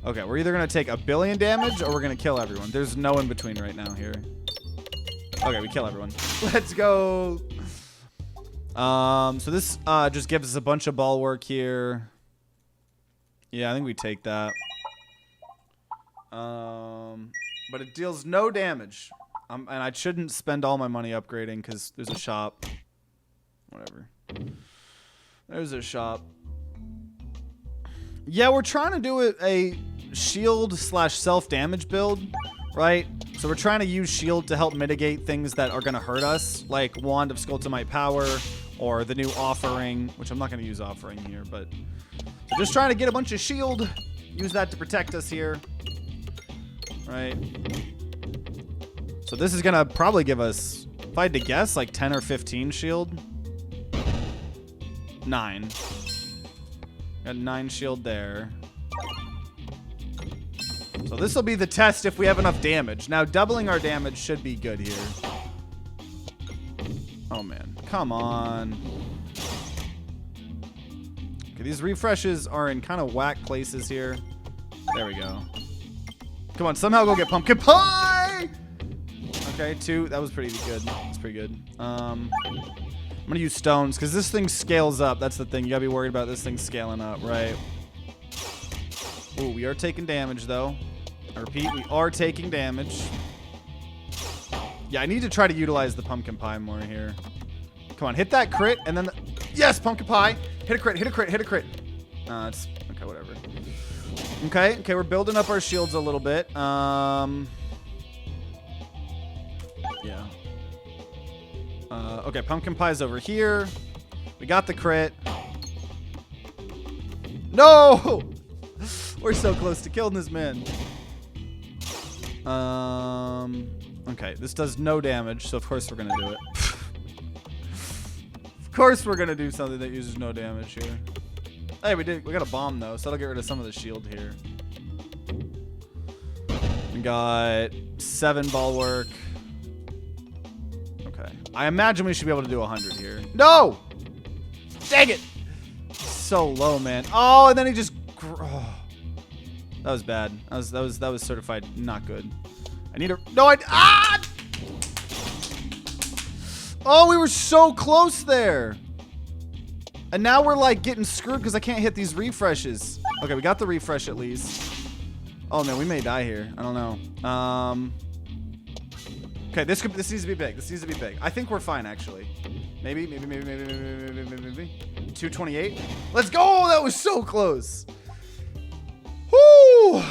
Okay, we're either going to take 1 billion damage or we're going to kill everyone. There's no in between right now here. Okay, we kill everyone. Let's go. So this just gives us a bunch of ball work here. Yeah, I think we take that. But it deals no damage. And I shouldn't spend all my money upgrading because there's a shop. Whatever. There's a shop. Yeah, we're trying to do a shield / self-damage build, right? So we're trying to use shield to help mitigate things that are going to hurt us, like Wand of Skulltimite Power or the new offering, which I'm not going to use offering here, but so just trying to get a bunch of shield, use that to protect us here, right? So this is going to probably give us, if I had to guess, like 10 or 15 shield. 9. Got 9 shield there. So this will be the test if we have enough damage. Now, doubling our damage should be good here. Oh, man. Come on. Okay, these refreshes are in kind of whack places here. There we go. Come on, somehow go get pumpkin pie! Okay, 2. That was pretty good. That's pretty good. I'm going to use stones because this thing scales up. That's the thing. You got to be worried about this thing scaling up, right? Ooh, we are taking damage, though. I repeat, we are taking damage. Yeah, I need to try to utilize the pumpkin pie more here. Come on, hit that crit, and then... Yes, pumpkin pie! Hit a crit, hit a crit, hit a crit. It's... Okay, whatever. Okay, we're building up our shields a little bit. Yeah. Okay, pumpkin pie's over here. We got the crit. No! We're so close to killing this man. Okay, this does no damage, so of course we're gonna do it. Of course we're gonna do something that uses no damage here. Hey, we got a bomb though, so that'll get rid of some of the shield here. We got 7 ball work. Okay, I imagine we should be able to do 100 here. No! Dang it! So low, man. Oh, and then he just... Oh. That was bad. That was certified not good. I need a... No, Ah! Oh, we were so close there. And now we're like getting screwed because I can't hit these refreshes. Okay, we got the refresh at least. Oh man, we may die here. I don't know. Okay, this needs to be big. This needs to be big. I think we're fine actually. Maybe. 228. Let's go. That was so close. Woo!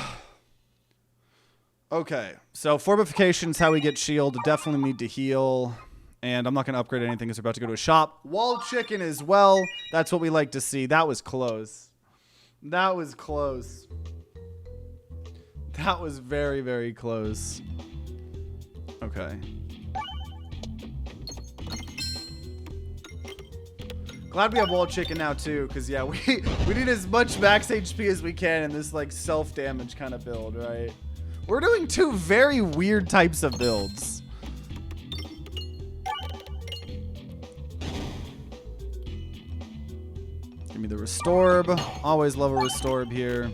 Okay, so fortification is how we get shield. Definitely need to heal. And I'm not going to upgrade anything because we're about to go to a shop. Wall chicken as well. That's what we like to see. That was close. That was close. That was very, very close. Okay. Glad we have wall chicken now too, because yeah, we need as much max HP as we can in this like self-damage kind of build, right? We're doing 2 very weird types of builds. Give me the Restorb. Always love a Restorb here.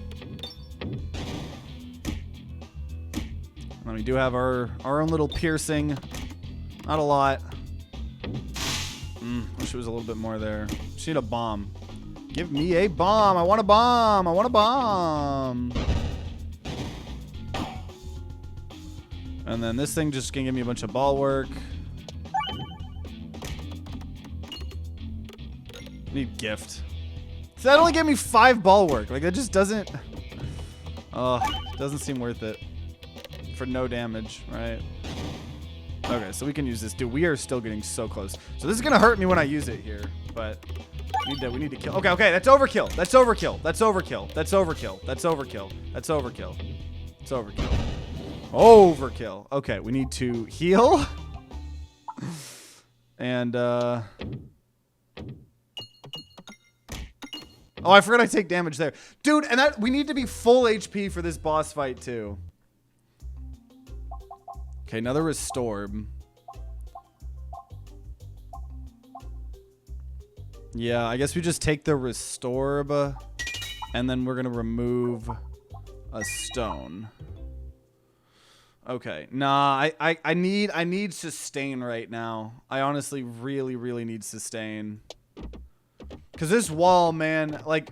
And we do have our own little piercing. Not a lot. Wish it was a little bit more there. Just need a bomb. Give me a bomb. I want a bomb. I want a bomb. And then this thing just gonna give me a bunch of ball work. Need gift. So that only gave me 5 ball work. Like that just doesn't. Doesn't seem worth it. For no damage, right? Okay, so we can use this. Dude, we are still getting so close. So this is gonna hurt me when I use it here, but we need to kill. Okay, that's overkill. That's overkill. That's overkill. That's overkill. That's overkill. That's overkill. It's overkill. Overkill. Okay, we need to heal. And oh, I forgot I take damage there. Dude, and that we need to be full HP for this boss fight too. Okay, another Restorb. Yeah, I guess we just take the Restorb, and then we're gonna remove a stone. Okay. Nah, I need sustain right now. I honestly really need sustain. Cause this wall, man, like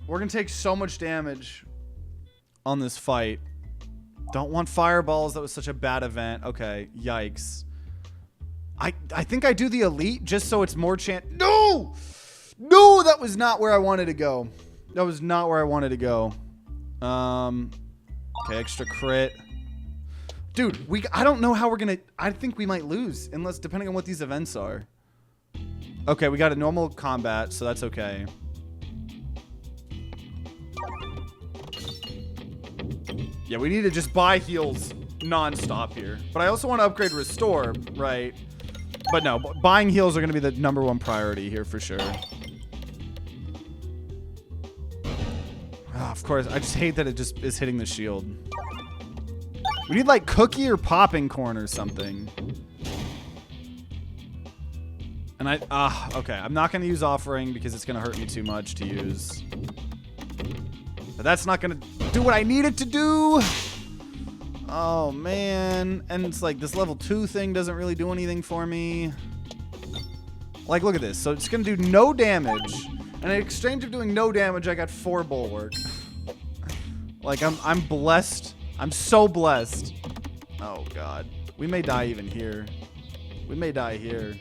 we're gonna take so much damage on this fight. Don't want fireballs. That was such a bad event. Okay, yikes. I think I do the elite just so it's more chance. No! No, that was not where I wanted to go. That was not where I wanted to go. Okay, extra crit. Dude, I don't know how we're gonna. I think we might lose unless, depending on what these events are. Okay, we got a normal combat, so that's okay. Yeah, we need to just buy heals non-stop here. But I also want to upgrade Restore, right? But no, buying heals are going to be the #1 priority here for sure. Of course, I just hate that it just is hitting the shield. We need like Cookie or Popping Corn or something. And okay, I'm not going to use Offering because it's going to hurt me too much to use. But that's not going to do what I need it to do. Oh, man. And it's like this level 2 thing doesn't really do anything for me. Like, look at this. So it's going to do no damage. And in exchange of doing no damage, I got 4 Bulwark. Like, I'm blessed. I'm so blessed. Oh, God. We may die even here. We may die here.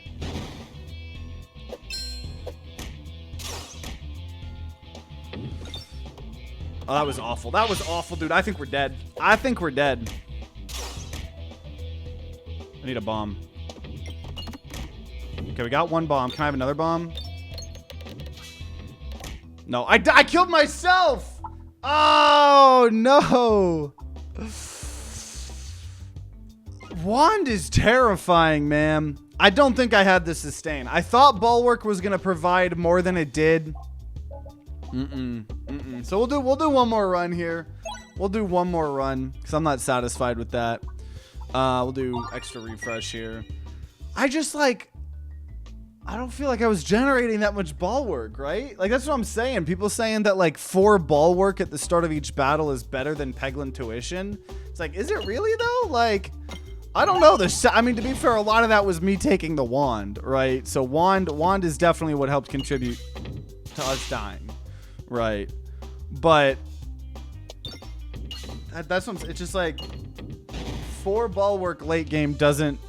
Oh, that was awful. That was awful, dude. I think we're dead. I think we're dead. I need a bomb. Okay, we got 1 bomb. Can I have another bomb? No, I killed myself! Oh, no! Wand is terrifying, man. I don't think I had the sustain. I thought Bulwark was going to provide more than it did. So we'll do one more run here. We'll do one more run because I'm not satisfied with that. We'll do extra refresh here. I don't feel like I was generating that much Bulwark, right? Like, that's what I'm saying. People saying that like 4 Bulwark at the start of each battle is better than Peglin Tuition. It's like, is it really though? Like, I don't know. I mean, to be fair, a lot of that was me taking the wand, right? So wand is definitely what helped contribute to us dying. Right, but that's what it's just like 4 Bulwark late game doesn't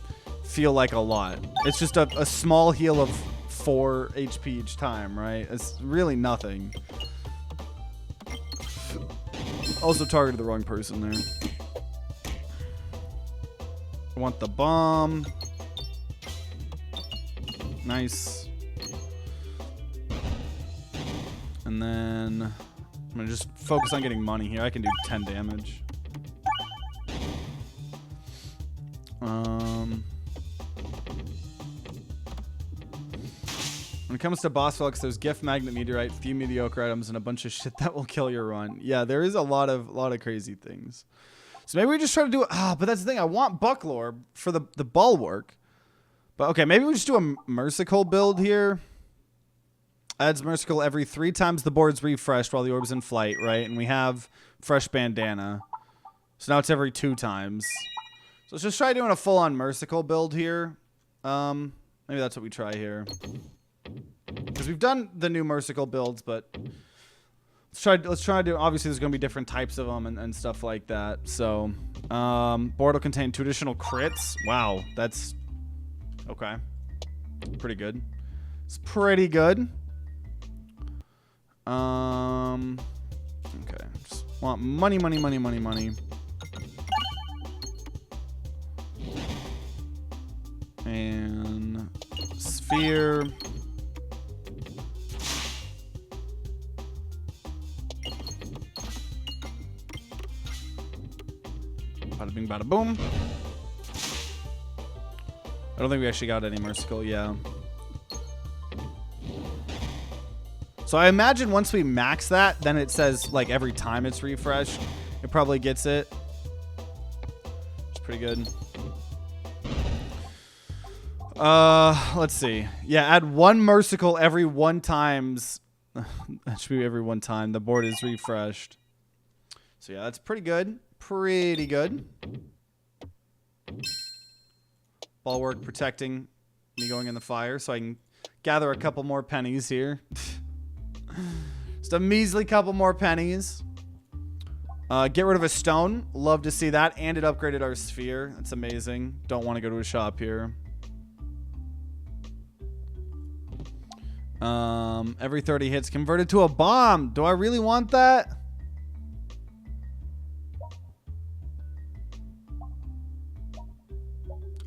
feel like a lot. It's just a small heal of 4 HP each time, right? It's really nothing. Also targeted the wrong person there. I want the bomb. Nice. And then I'm going to just focus on getting money here. I can do 10 damage. When it comes to boss relics, there's gift magnet meteorite, few mediocre items, and a bunch of shit that will kill your run. Yeah, there is a lot of crazy things. So maybe we just try to do it. But that's the thing. I want Bucklore for the Bulwark. But okay, maybe we just do a Mercicle build here. Adds Mercicle every 3 times the board's refreshed while the orb's in flight, right? And we have fresh bandana. So now it's every 2 times. So let's just try doing a full-on Mercicle build here. Maybe that's what we try here. Because we've done the new Mercicle builds, but let's try to. Obviously, there's going to be different types of them and stuff like that. So, board will contain 2 additional crits. Wow, that's okay. Pretty good. It's pretty good. Okay. Just want money. And sphere. Bada bing, bada boom. I don't think we actually got any Mercicle, yeah. So I imagine once we max that, then it says like every time it's refreshed, it probably gets it. It's pretty good. Let's see. Yeah, add 1 Mercicle every 1 times. That should be every 1 time the board is refreshed. So yeah, that's pretty good. pretty good. Bulwark protecting me going in the fire, so I can gather a couple more pennies here. Just a measly couple more pennies. Get rid of a stone. Love to see that. And it upgraded our sphere. That's amazing. Don't want to go to a shop here. Every 30 hits converted to a bomb. Do I really want that?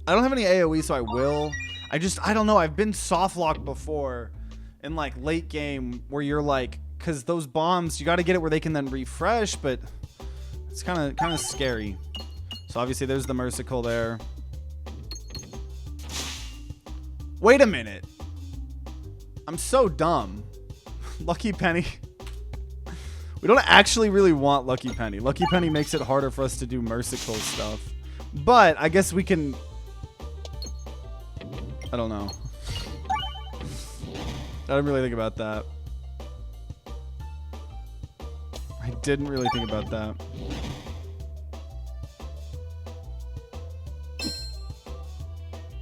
I don't have any AoE, so I will. I don't know. I've been soft locked before in like late game where you're like, because those bombs, you got to get it where they can then refresh, but it's kind of scary. So obviously there's the Mercicle there. Wait a minute. I'm so dumb. Lucky Penny. We don't actually really want Lucky Penny. Lucky Penny makes it harder for us to do Mercicle stuff. But I guess we can... I don't know. I didn't really think about that. I didn't really think about that.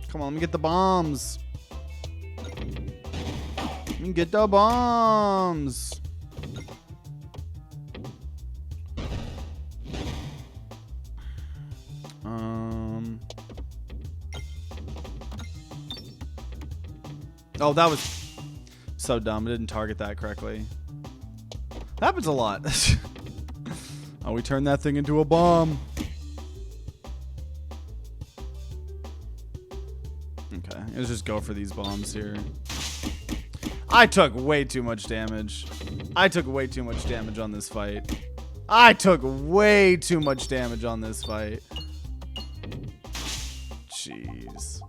Come on, let me get the bombs. Let me get the bombs. Oh, that was so dumb. I didn't target that correctly. That happens a lot. Oh, we turned that thing into a bomb. Okay, let's just go for these bombs here. I took way too much damage. I took way too much damage on this fight. I took way too much damage on this fight. Jeez.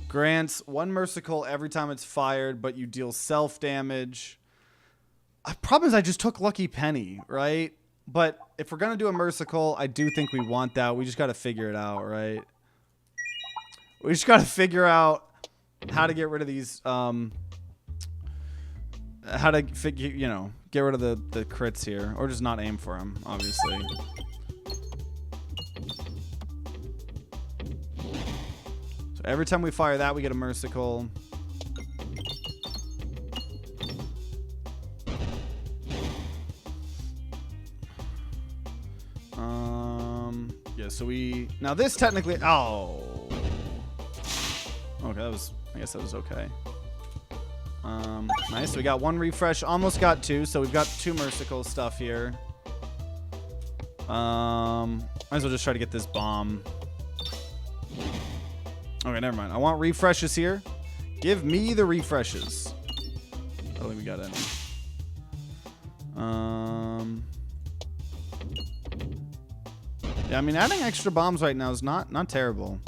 Grants 1 Mercicle every time it's fired, but you deal self-damage. The problem is I just took Lucky Penny, right? But if we're going to do a Mercicle, I do think we want that. We just got to figure it out, right? We just got to figure out how to get rid of these, how to figure, you know, get rid of the crits here. Or just not aim for them, obviously. So every time we fire that, we get a Mercicle. Yeah, so we... Now this technically... Oh. Okay, that was... I guess that was okay. Nice. So we got 1 refresh. Almost got 2. So we've got 2 Mercicle stuff here. Might as well just try to get this bomb. Okay, never mind. I want refreshes here. Give me the refreshes. I don't think we got any. Yeah, I mean, adding extra bombs right now is not terrible.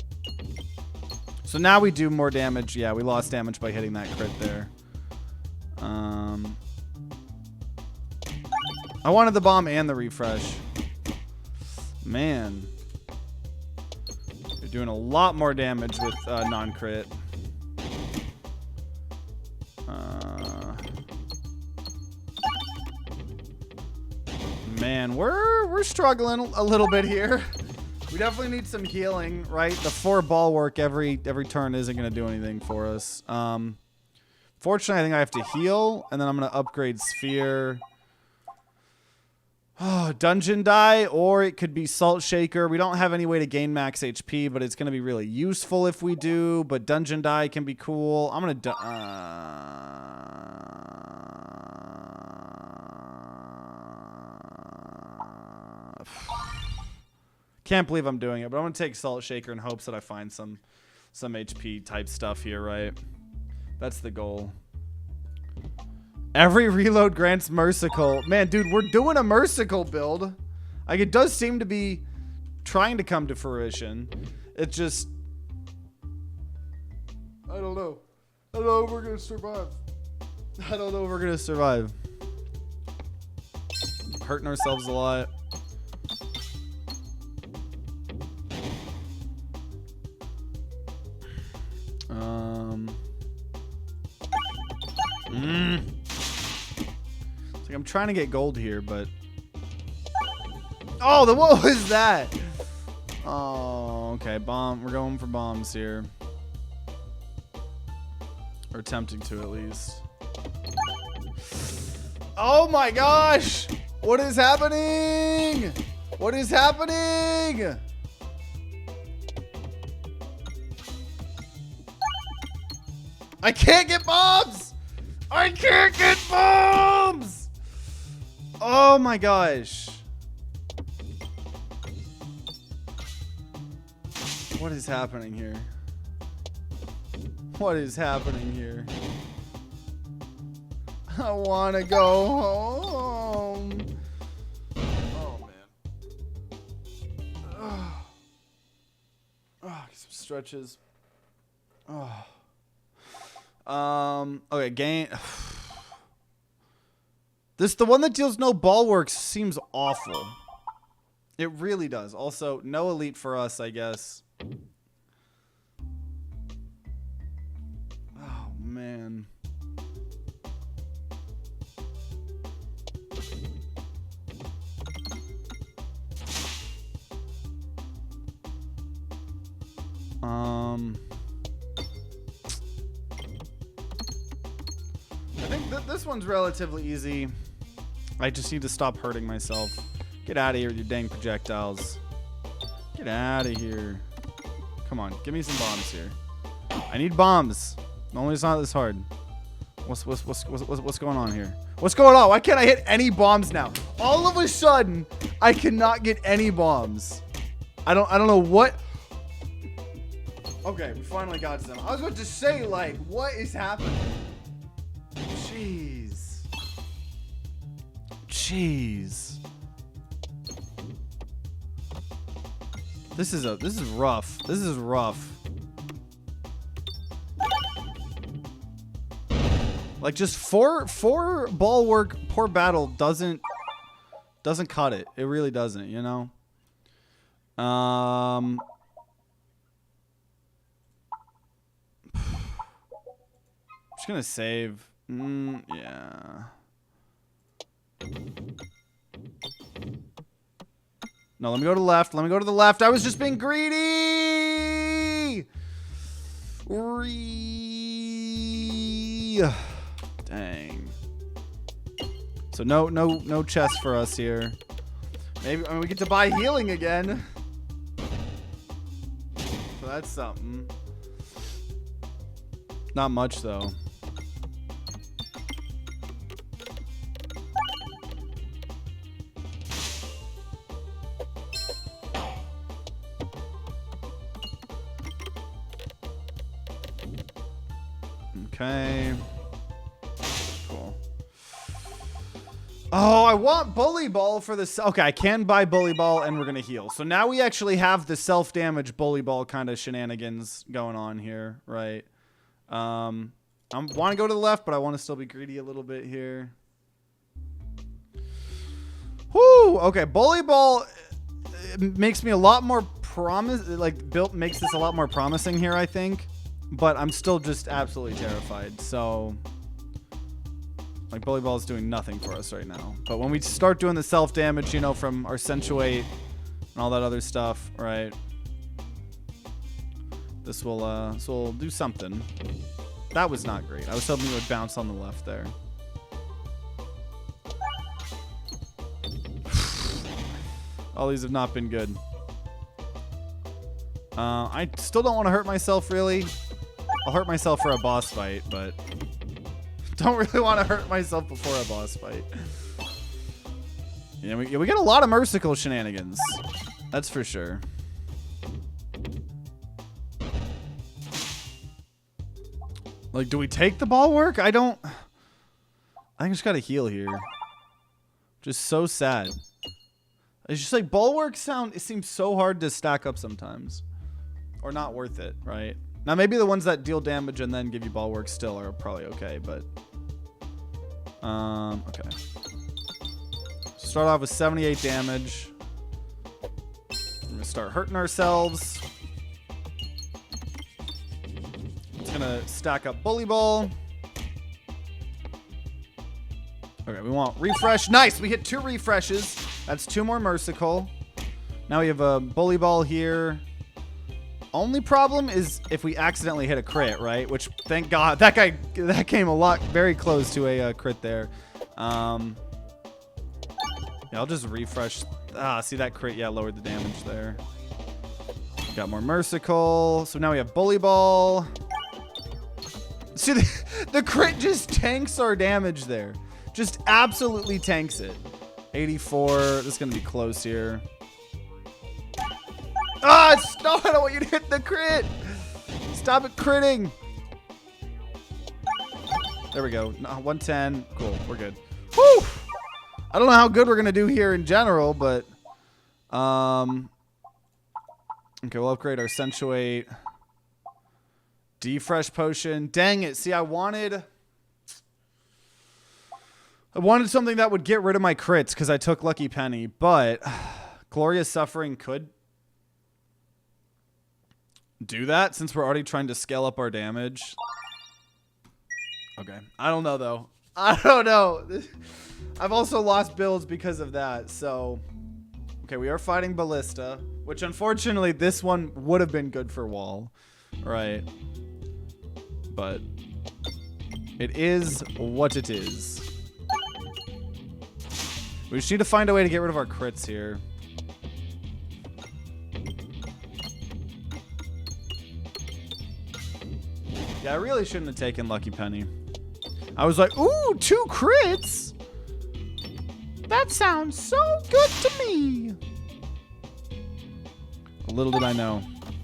So now we do more damage. Yeah, we lost damage by hitting that crit there. I wanted the bomb and the refresh. Man. You're doing a lot more damage with non-crit. Man, we're struggling a little bit here. We definitely need some healing, right? The 4 bulwark every turn isn't going to do anything for us. Fortunately, I think I have to heal, and then I'm going to upgrade Sphere. Oh, Dungeon Die, or it could be Salt Shaker. We don't have any way to gain max HP, but it's going to be really useful if we do. But Dungeon Die can be cool. I'm going to... Can't believe I'm doing it, but I'm going to take Salt Shaker in hopes that I find some HP type stuff here, right? That's the goal. Every reload grants Mercicle. Man, dude, we're doing a Mercicle build. Like, it does seem to be trying to come to fruition. It just... I don't know. I don't know if we're going to survive. I don't know if we're going to survive. Hurting ourselves a lot. It's like I'm trying to get gold here, but Oh, what was that? Oh, okay. Bomb. We're going for bombs here. Or attempting to, at least. Oh my gosh! What is happening? What is happening? I can't get bombs! I can't get bombs! Oh my gosh. What is happening here? What is happening here? I want to go home. Oh, man. Oh, some stretches. Oh. Okay, gain. The one that deals no ball works seems awful. It really does. Also, no elite for us, I guess. Oh, man. I think this one's relatively easy. I just need to stop hurting myself. Get out of here with your dang projectiles. Get out of here. Come on, give me some bombs here. I need bombs. Normally it's not this hard. What's going on here? What's going on? Why can't I hit any bombs now? All of a sudden, I cannot get any bombs. I don't know what. Okay, we finally got to them. I was about to say, like, what is happening? Jeez. Jeez. This is rough. This is rough. Like, just four ball work per battle doesn't cut it. It really doesn't, you know? Just gonna save. Yeah. No, let me go to the left. Let me go to the left. I was just being greedy. Dang. So no chest for us here. Maybe we get to buy healing again. So that's something. Not much though. Okay. Cool. Oh, I want Bully Ball for this. Okay, I can buy Bully Ball and we're going to heal. So now we actually have the self-damage Bully Ball kind of shenanigans going on here, right? I want to go to the left, but I want to still be greedy a little bit here. Whoo! Okay, Bully Ball makes me a lot more makes this a lot more promising here, I think. But I'm still just absolutely terrified. So, like, Bully Ball is doing nothing for us right now. But when we start doing the self-damage, you know, from our Accentuate and all that other stuff, right? This will do something. That was not great. I was hoping it would bounce on the left there. All these have not been good. I still don't want to hurt myself, really. I'll hurt myself for a boss fight, but don't really want to hurt myself before a boss fight. Yeah, we get a lot of merciful shenanigans. That's for sure. Like, do we take the ball work? I think I just gotta heal here. Just so sad. It's just like bulwark it seems so hard to stack up sometimes. Or not worth it, right? Now maybe the ones that deal damage and then give you bulwark still are probably okay, but okay. Start off with 78 damage. We're gonna start hurting ourselves. It's gonna stack up Bully Ball. Okay, we want refresh. Nice, we hit 2 refreshes. That's 2 more Mercical. Now we have a Bully Ball here. Only problem is if we accidentally hit a crit, right? Which, thank God, that came very close to a crit there. Yeah, I'll just refresh. See that crit? Yeah, lowered the damage there. Got more Mercical. So now we have Bully Ball. See, the crit just tanks our damage there. Just absolutely tanks it. 84. This is going to be close here. Stop! I don't want you to hit the crit. Stop it critting. There we go. 110. Cool. We're good. Woo! I don't know how good we're going to do here in general, but... Okay, we'll upgrade our Accentuate. Defresh Potion. Dang it. See, I wanted something that would get rid of my crits because I took Lucky Penny, but Glorious Suffering could do that since we're already trying to scale up our damage. Okay. I don't know, though. I don't know. I've also lost builds because of that, so... Okay, we are fighting Ballista, which unfortunately this one would have been good for wall. Right. But it is what it is. We just need to find a way to get rid of our crits here. Yeah, I really shouldn't have taken Lucky Penny. I was like, ooh, 2 crits? That sounds so good to me. Little did I know.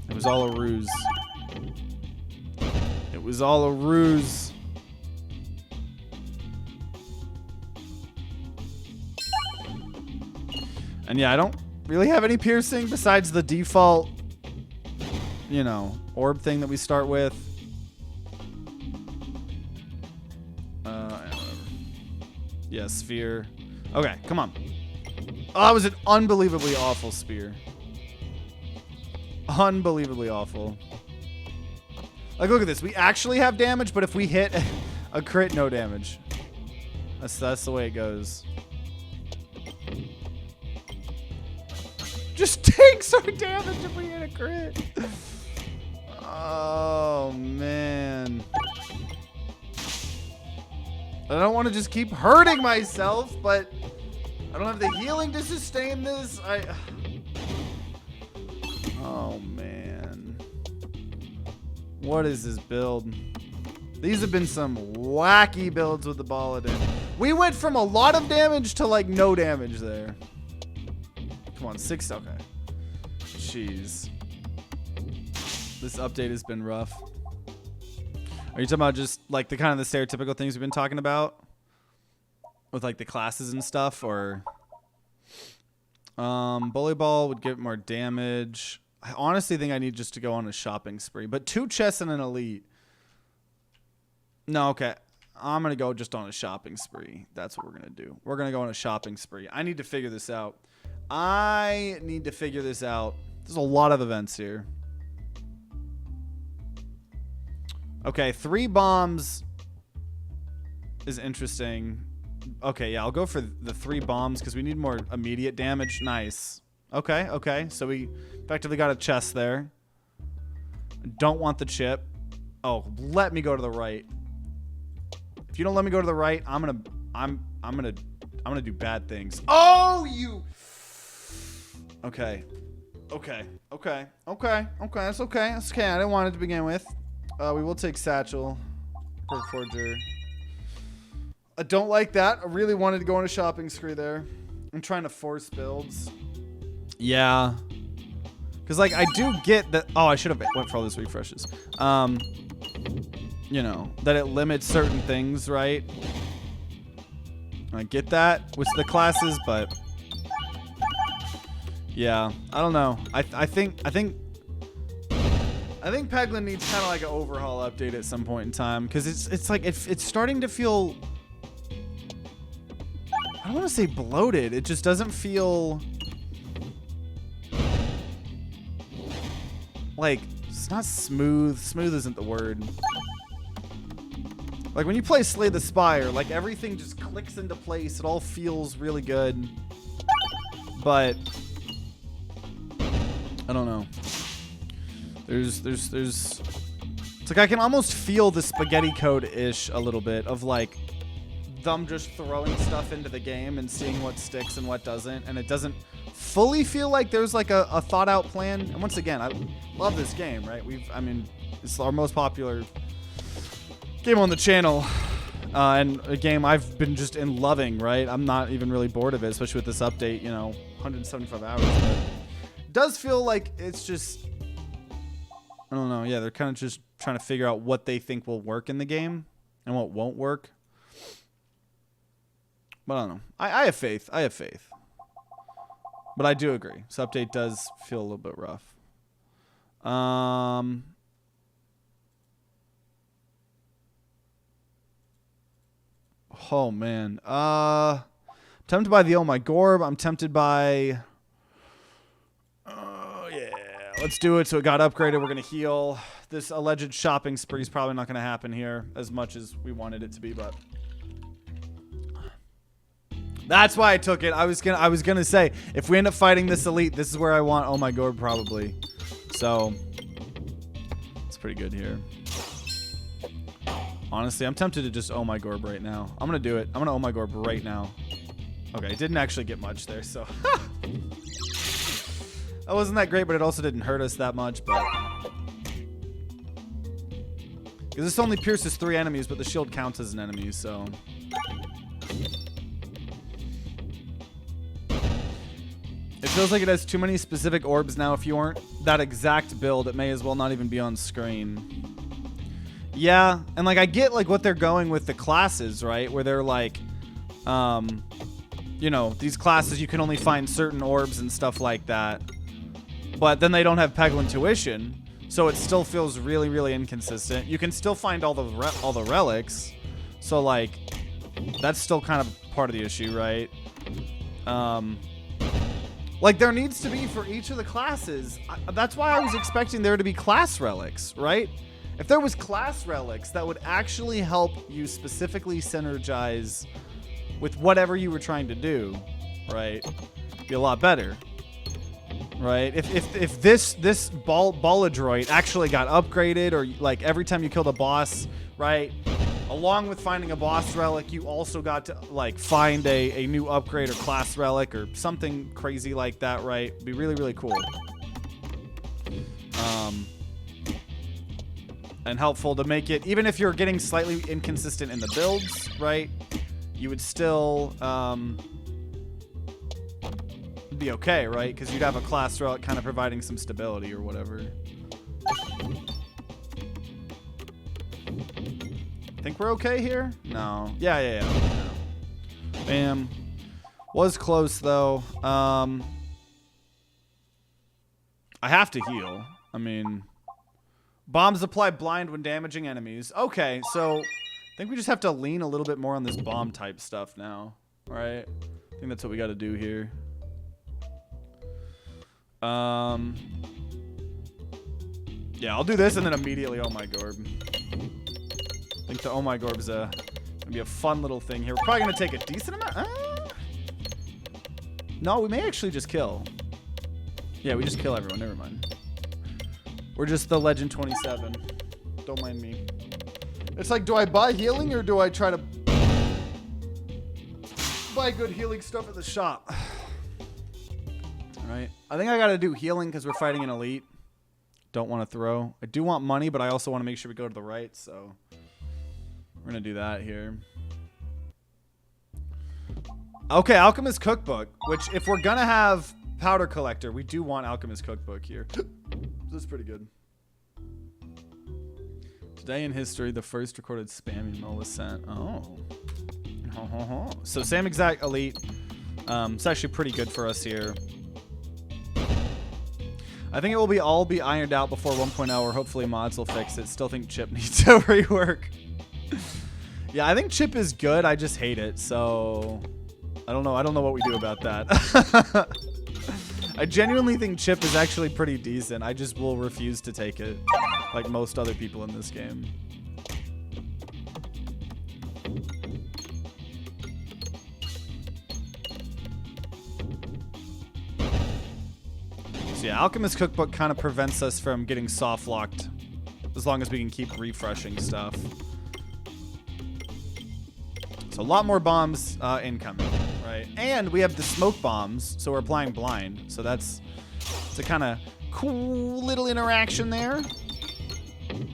It was all a ruse. It was all a ruse. And yeah, I don't really have any piercing besides the default, you know, orb thing that we start with. Yeah, sphere. Okay, come on. Oh, that was an unbelievably awful spear. Unbelievably awful. Like, look at this. We actually have damage, but if we hit a crit, no damage. That's the way it goes. Just takes our damage if we hit a crit. Oh, man. I don't want to just keep hurting myself, but I don't have the healing to sustain this. Oh, man. What is this build? These have been some wacky builds with the Balladin. We went from a lot of damage to, like, no damage there. Come on, 6. Okay. Jeez. This update has been rough. Are you talking about just, like, the kind of the stereotypical things we've been talking about? With, like, the classes and stuff, or... Bully Ball would get more damage. I honestly think I need just to go on a shopping spree. But 2 chests and an elite. No, okay. I'm going to go just on a shopping spree. That's what we're going to do. We're going to go on a shopping spree. I need to figure this out. There's a lot of events here. Okay, 3 bombs is interesting. Okay, yeah, I'll go for the 3 bombs because we need more immediate damage. Nice. Okay, okay. So we effectively got a chest there. Don't want the chip. Oh, let me go to the right. If you don't let me go to the right, I'm gonna do bad things. Oh, you. Okay. Okay. Okay. Okay. Okay. That's okay. That's okay. I didn't want it to begin with. We will take Satchel. Perk Forger. I don't like that. I really wanted to go on a shopping spree there. I'm trying to force builds. Yeah. Because, like, I do get that... Oh, I should have went for all those refreshes. You know, that it limits certain things, right? I get that with the classes, but... Yeah, I don't know. I think Peglin needs kind of like an overhaul update at some point in time, because it's like it's starting to feel, I don't want to say bloated. It just doesn't feel like, it's not smooth. Smooth isn't the word. Like when you play Slay the Spire, like everything just clicks into place. It all feels really good. but I don't know. There's it's like I can almost feel the spaghetti code-ish a little bit of like them just throwing stuff into the game and seeing what sticks and what doesn't, and it doesn't fully feel like there's like a thought out plan. And once again, I love this game, right? I mean, it's our most popular game on the channel, and a game I've been just in loving, right? I'm not even really bored of it, especially with this update, you know, 175 hours. But it does feel like it's just, I don't know. Yeah, they're kind of just trying to figure out what they think will work in the game and what won't work. But I don't know. I have faith. I have faith. But I do agree. This update does feel a little bit rough. Oh, man. Tempted by the Oh My Gorb. I'm tempted by... Oh, yeah. Let's do it. So it got upgraded. We're going to heal. This alleged shopping spree is probably not going to happen here as much as we wanted it to be, but... That's why I took it. I was gonna say, if we end up fighting this elite, this is where I want Oh My Gorb probably. So it's pretty good here. Honestly, I'm tempted to just Oh My Gorb right now. I'm gonna do it. I'm gonna Oh My Gorb right now. Okay, it didn't actually get much there, so that wasn't that great, but it also didn't hurt us that much. But because this only pierces 3 enemies, but the shield counts as an enemy, so. It feels like it has too many specific orbs now. If you aren't that exact build, it may as well not even be on screen. Yeah, and like I get like what they're going with the classes, right? Where they're like, you know, these classes you can only find certain orbs and stuff like that. But then they don't have Peglin tuition, so it still feels really, really inconsistent. You can still find all the relics, so like that's still kind of part of the issue, right? Like, there needs to be for each of the classes. That's why I was expecting there to be class relics, right? If there was class relics, that would actually help you specifically synergize with whatever you were trying to do, right? Be a lot better, right? If this Balladin actually got upgraded, or like every time you killed a boss, right? Along with finding a boss relic, you also got to like find a new upgrade or class relic or something crazy like that, right? Be really, really cool. And helpful to make it, even if you're getting slightly inconsistent in the builds, right? You would still be okay, right? Because you'd have a class relic kind of providing some stability or whatever. Think we're okay here? No. Yeah. Bam. Was close, though. I have to heal. I mean, bombs apply blind when damaging enemies. Okay, so I think we just have to lean a little bit more on this bomb type stuff now. All right? I think that's what we got to do here. Yeah, I'll do this and then immediately Oh My Gorb. I think the Oh My Gorb is gonna be a fun little thing here. We're probably gonna take a decent amount. No, we may actually just kill. Yeah, we just kill everyone. Never mind. We're just the Legend 27. Don't mind me. It's like, do I buy healing or do I try to buy good healing stuff at the shop? All right. I think I gotta do healing because we're fighting an elite. Don't want to throw. I do want money, but I also want to make sure we go to the right, so. We're going to do that here. Okay, Alchemist Cookbook, which if we're going to have Powder Collector, we do want Alchemist Cookbook here. This is pretty good. Today in history, the first recorded spam email was sent. Oh. So same exact elite. It's actually pretty good for us here. I think it will all be ironed out before 1.0, or hopefully mods will fix it. Still think Chip needs to rework. Yeah, I think Chip is good. I just hate it. So I don't know. I don't know what we do about that. I genuinely think Chip is actually pretty decent. I just will refuse to take it, like most other people in this game. So yeah, Alchemist Cookbook kind of prevents us from getting soft locked as long as we can keep refreshing stuff. So a lot more bombs incoming, right? And we have the smoke bombs, so we're applying blind. So it's a kind of cool little interaction there.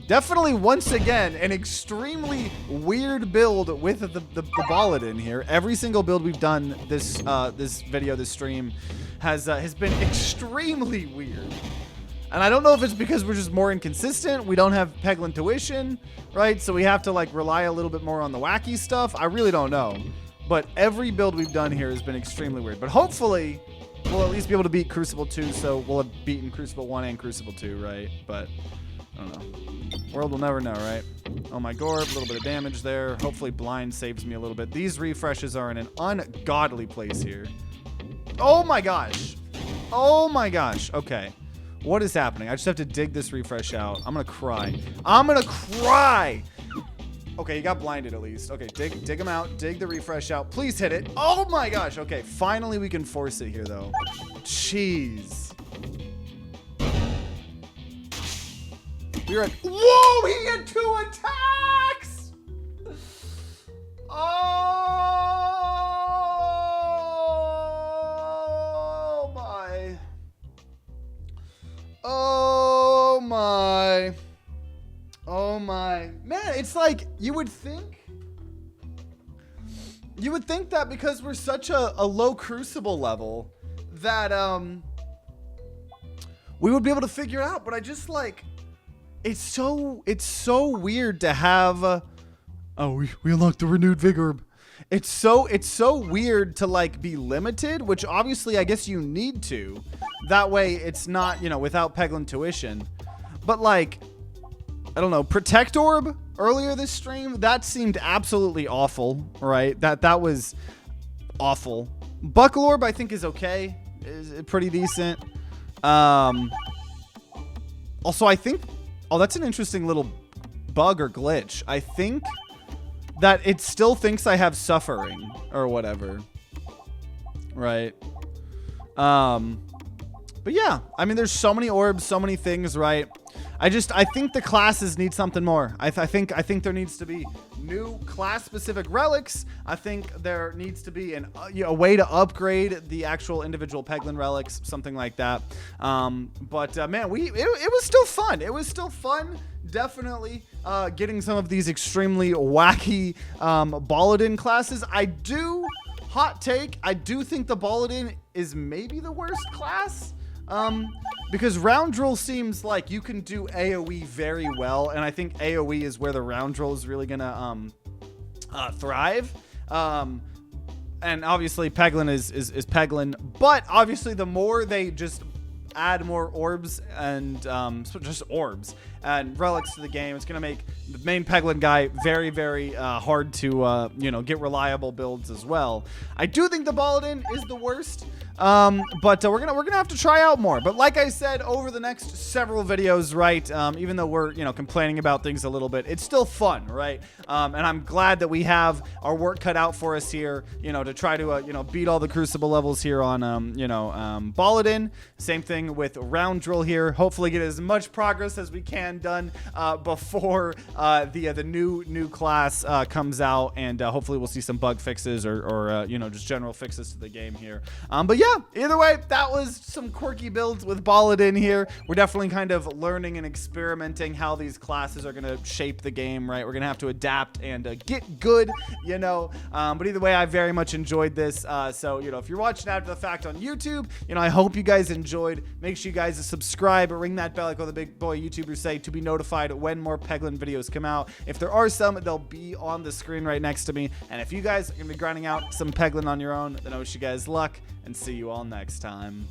Definitely, once again, an extremely weird build with the Balladin here. Every single build we've done this video, this stream, has been extremely weird. And I don't know if it's because we're just more inconsistent. We don't have Peglin tuition, right? So we have to like rely a little bit more on the wacky stuff. I really don't know. But every build we've done here has been extremely weird. But hopefully, we'll at least be able to beat Crucible 2. So we'll have beaten Crucible 1 and Crucible 2, right? But I don't know. World will never know, right? Oh my god, a little bit of damage there. Hopefully blind saves me a little bit. These refreshes are in an ungodly place here. Oh my gosh. Oh my gosh. Okay. What is happening? I just have to dig this refresh out. I'm gonna cry. I'm gonna cry! Okay, he got blinded at least. Okay, dig him out. Dig the refresh out. Please hit it. Oh my gosh. Okay, finally we can force it here, though. Jeez. We're at... Whoa! He had 2 attacks! Oh my... Oh my. Oh my. Man, it's like you would think that because we're such a low Crucible level that we would be able to figure it out, but I just like it's so weird to have oh, we unlocked the renewed vigor. It's so weird to like be limited, which obviously I guess you need to. That way it's not, you know, without Peglin tuition. But like, I don't know, Protect Orb earlier this stream, that seemed absolutely awful, right? That was awful. Buckle Orb I think is okay. Is pretty decent. Also I think, oh, that's an interesting little bug or glitch. I think that it still thinks I have suffering or whatever. Right. But yeah, I mean, there's so many orbs, so many things, right? I think the classes need something more. I think there needs to be new class-specific relics. I think there needs to be a way to upgrade the actual individual Peglin relics, something like that. Man, it was still fun. It was still fun. Definitely getting some of these extremely wacky Balladin classes. Hot take, I do think the Balladin is maybe the worst class. Because round drill seems like you can do AoE very well, and I think AoE is where the round drill is really gonna thrive. And obviously Peglin is Peglin, but obviously the more they just add more orbs and just orbs and relics to the game, it's gonna make the main Peglin guy very, very hard to get reliable builds as well. I do think the Balladin is the worst, but we're gonna have to try out more. But like I said, over the next several videos, right? Even though we're complaining about things a little bit, it's still fun, right? And I'm glad that we have our work cut out for us here, to try to beat all the Crucible levels here on Balladin. Same thing with round drill here. Hopefully get as much progress as we can done before the new class comes out, and hopefully we'll see some bug fixes or just general fixes to the game here. But yeah, either way, that was some quirky builds with Balladin here. We're definitely kind of learning and experimenting how these classes are going to shape the game, right? We're going to have to adapt and get good, but either way, I very much enjoyed this. So if you're watching After the Fact on YouTube, I hope you guys enjoyed. Make sure you guys subscribe or ring that bell like all the big boy YouTubers say to be notified when more Peglin videos come out. If there are some, they'll be on the screen right next to me. And if you guys are going to be grinding out some Peglin on your own, then I wish you guys luck and see you all next time.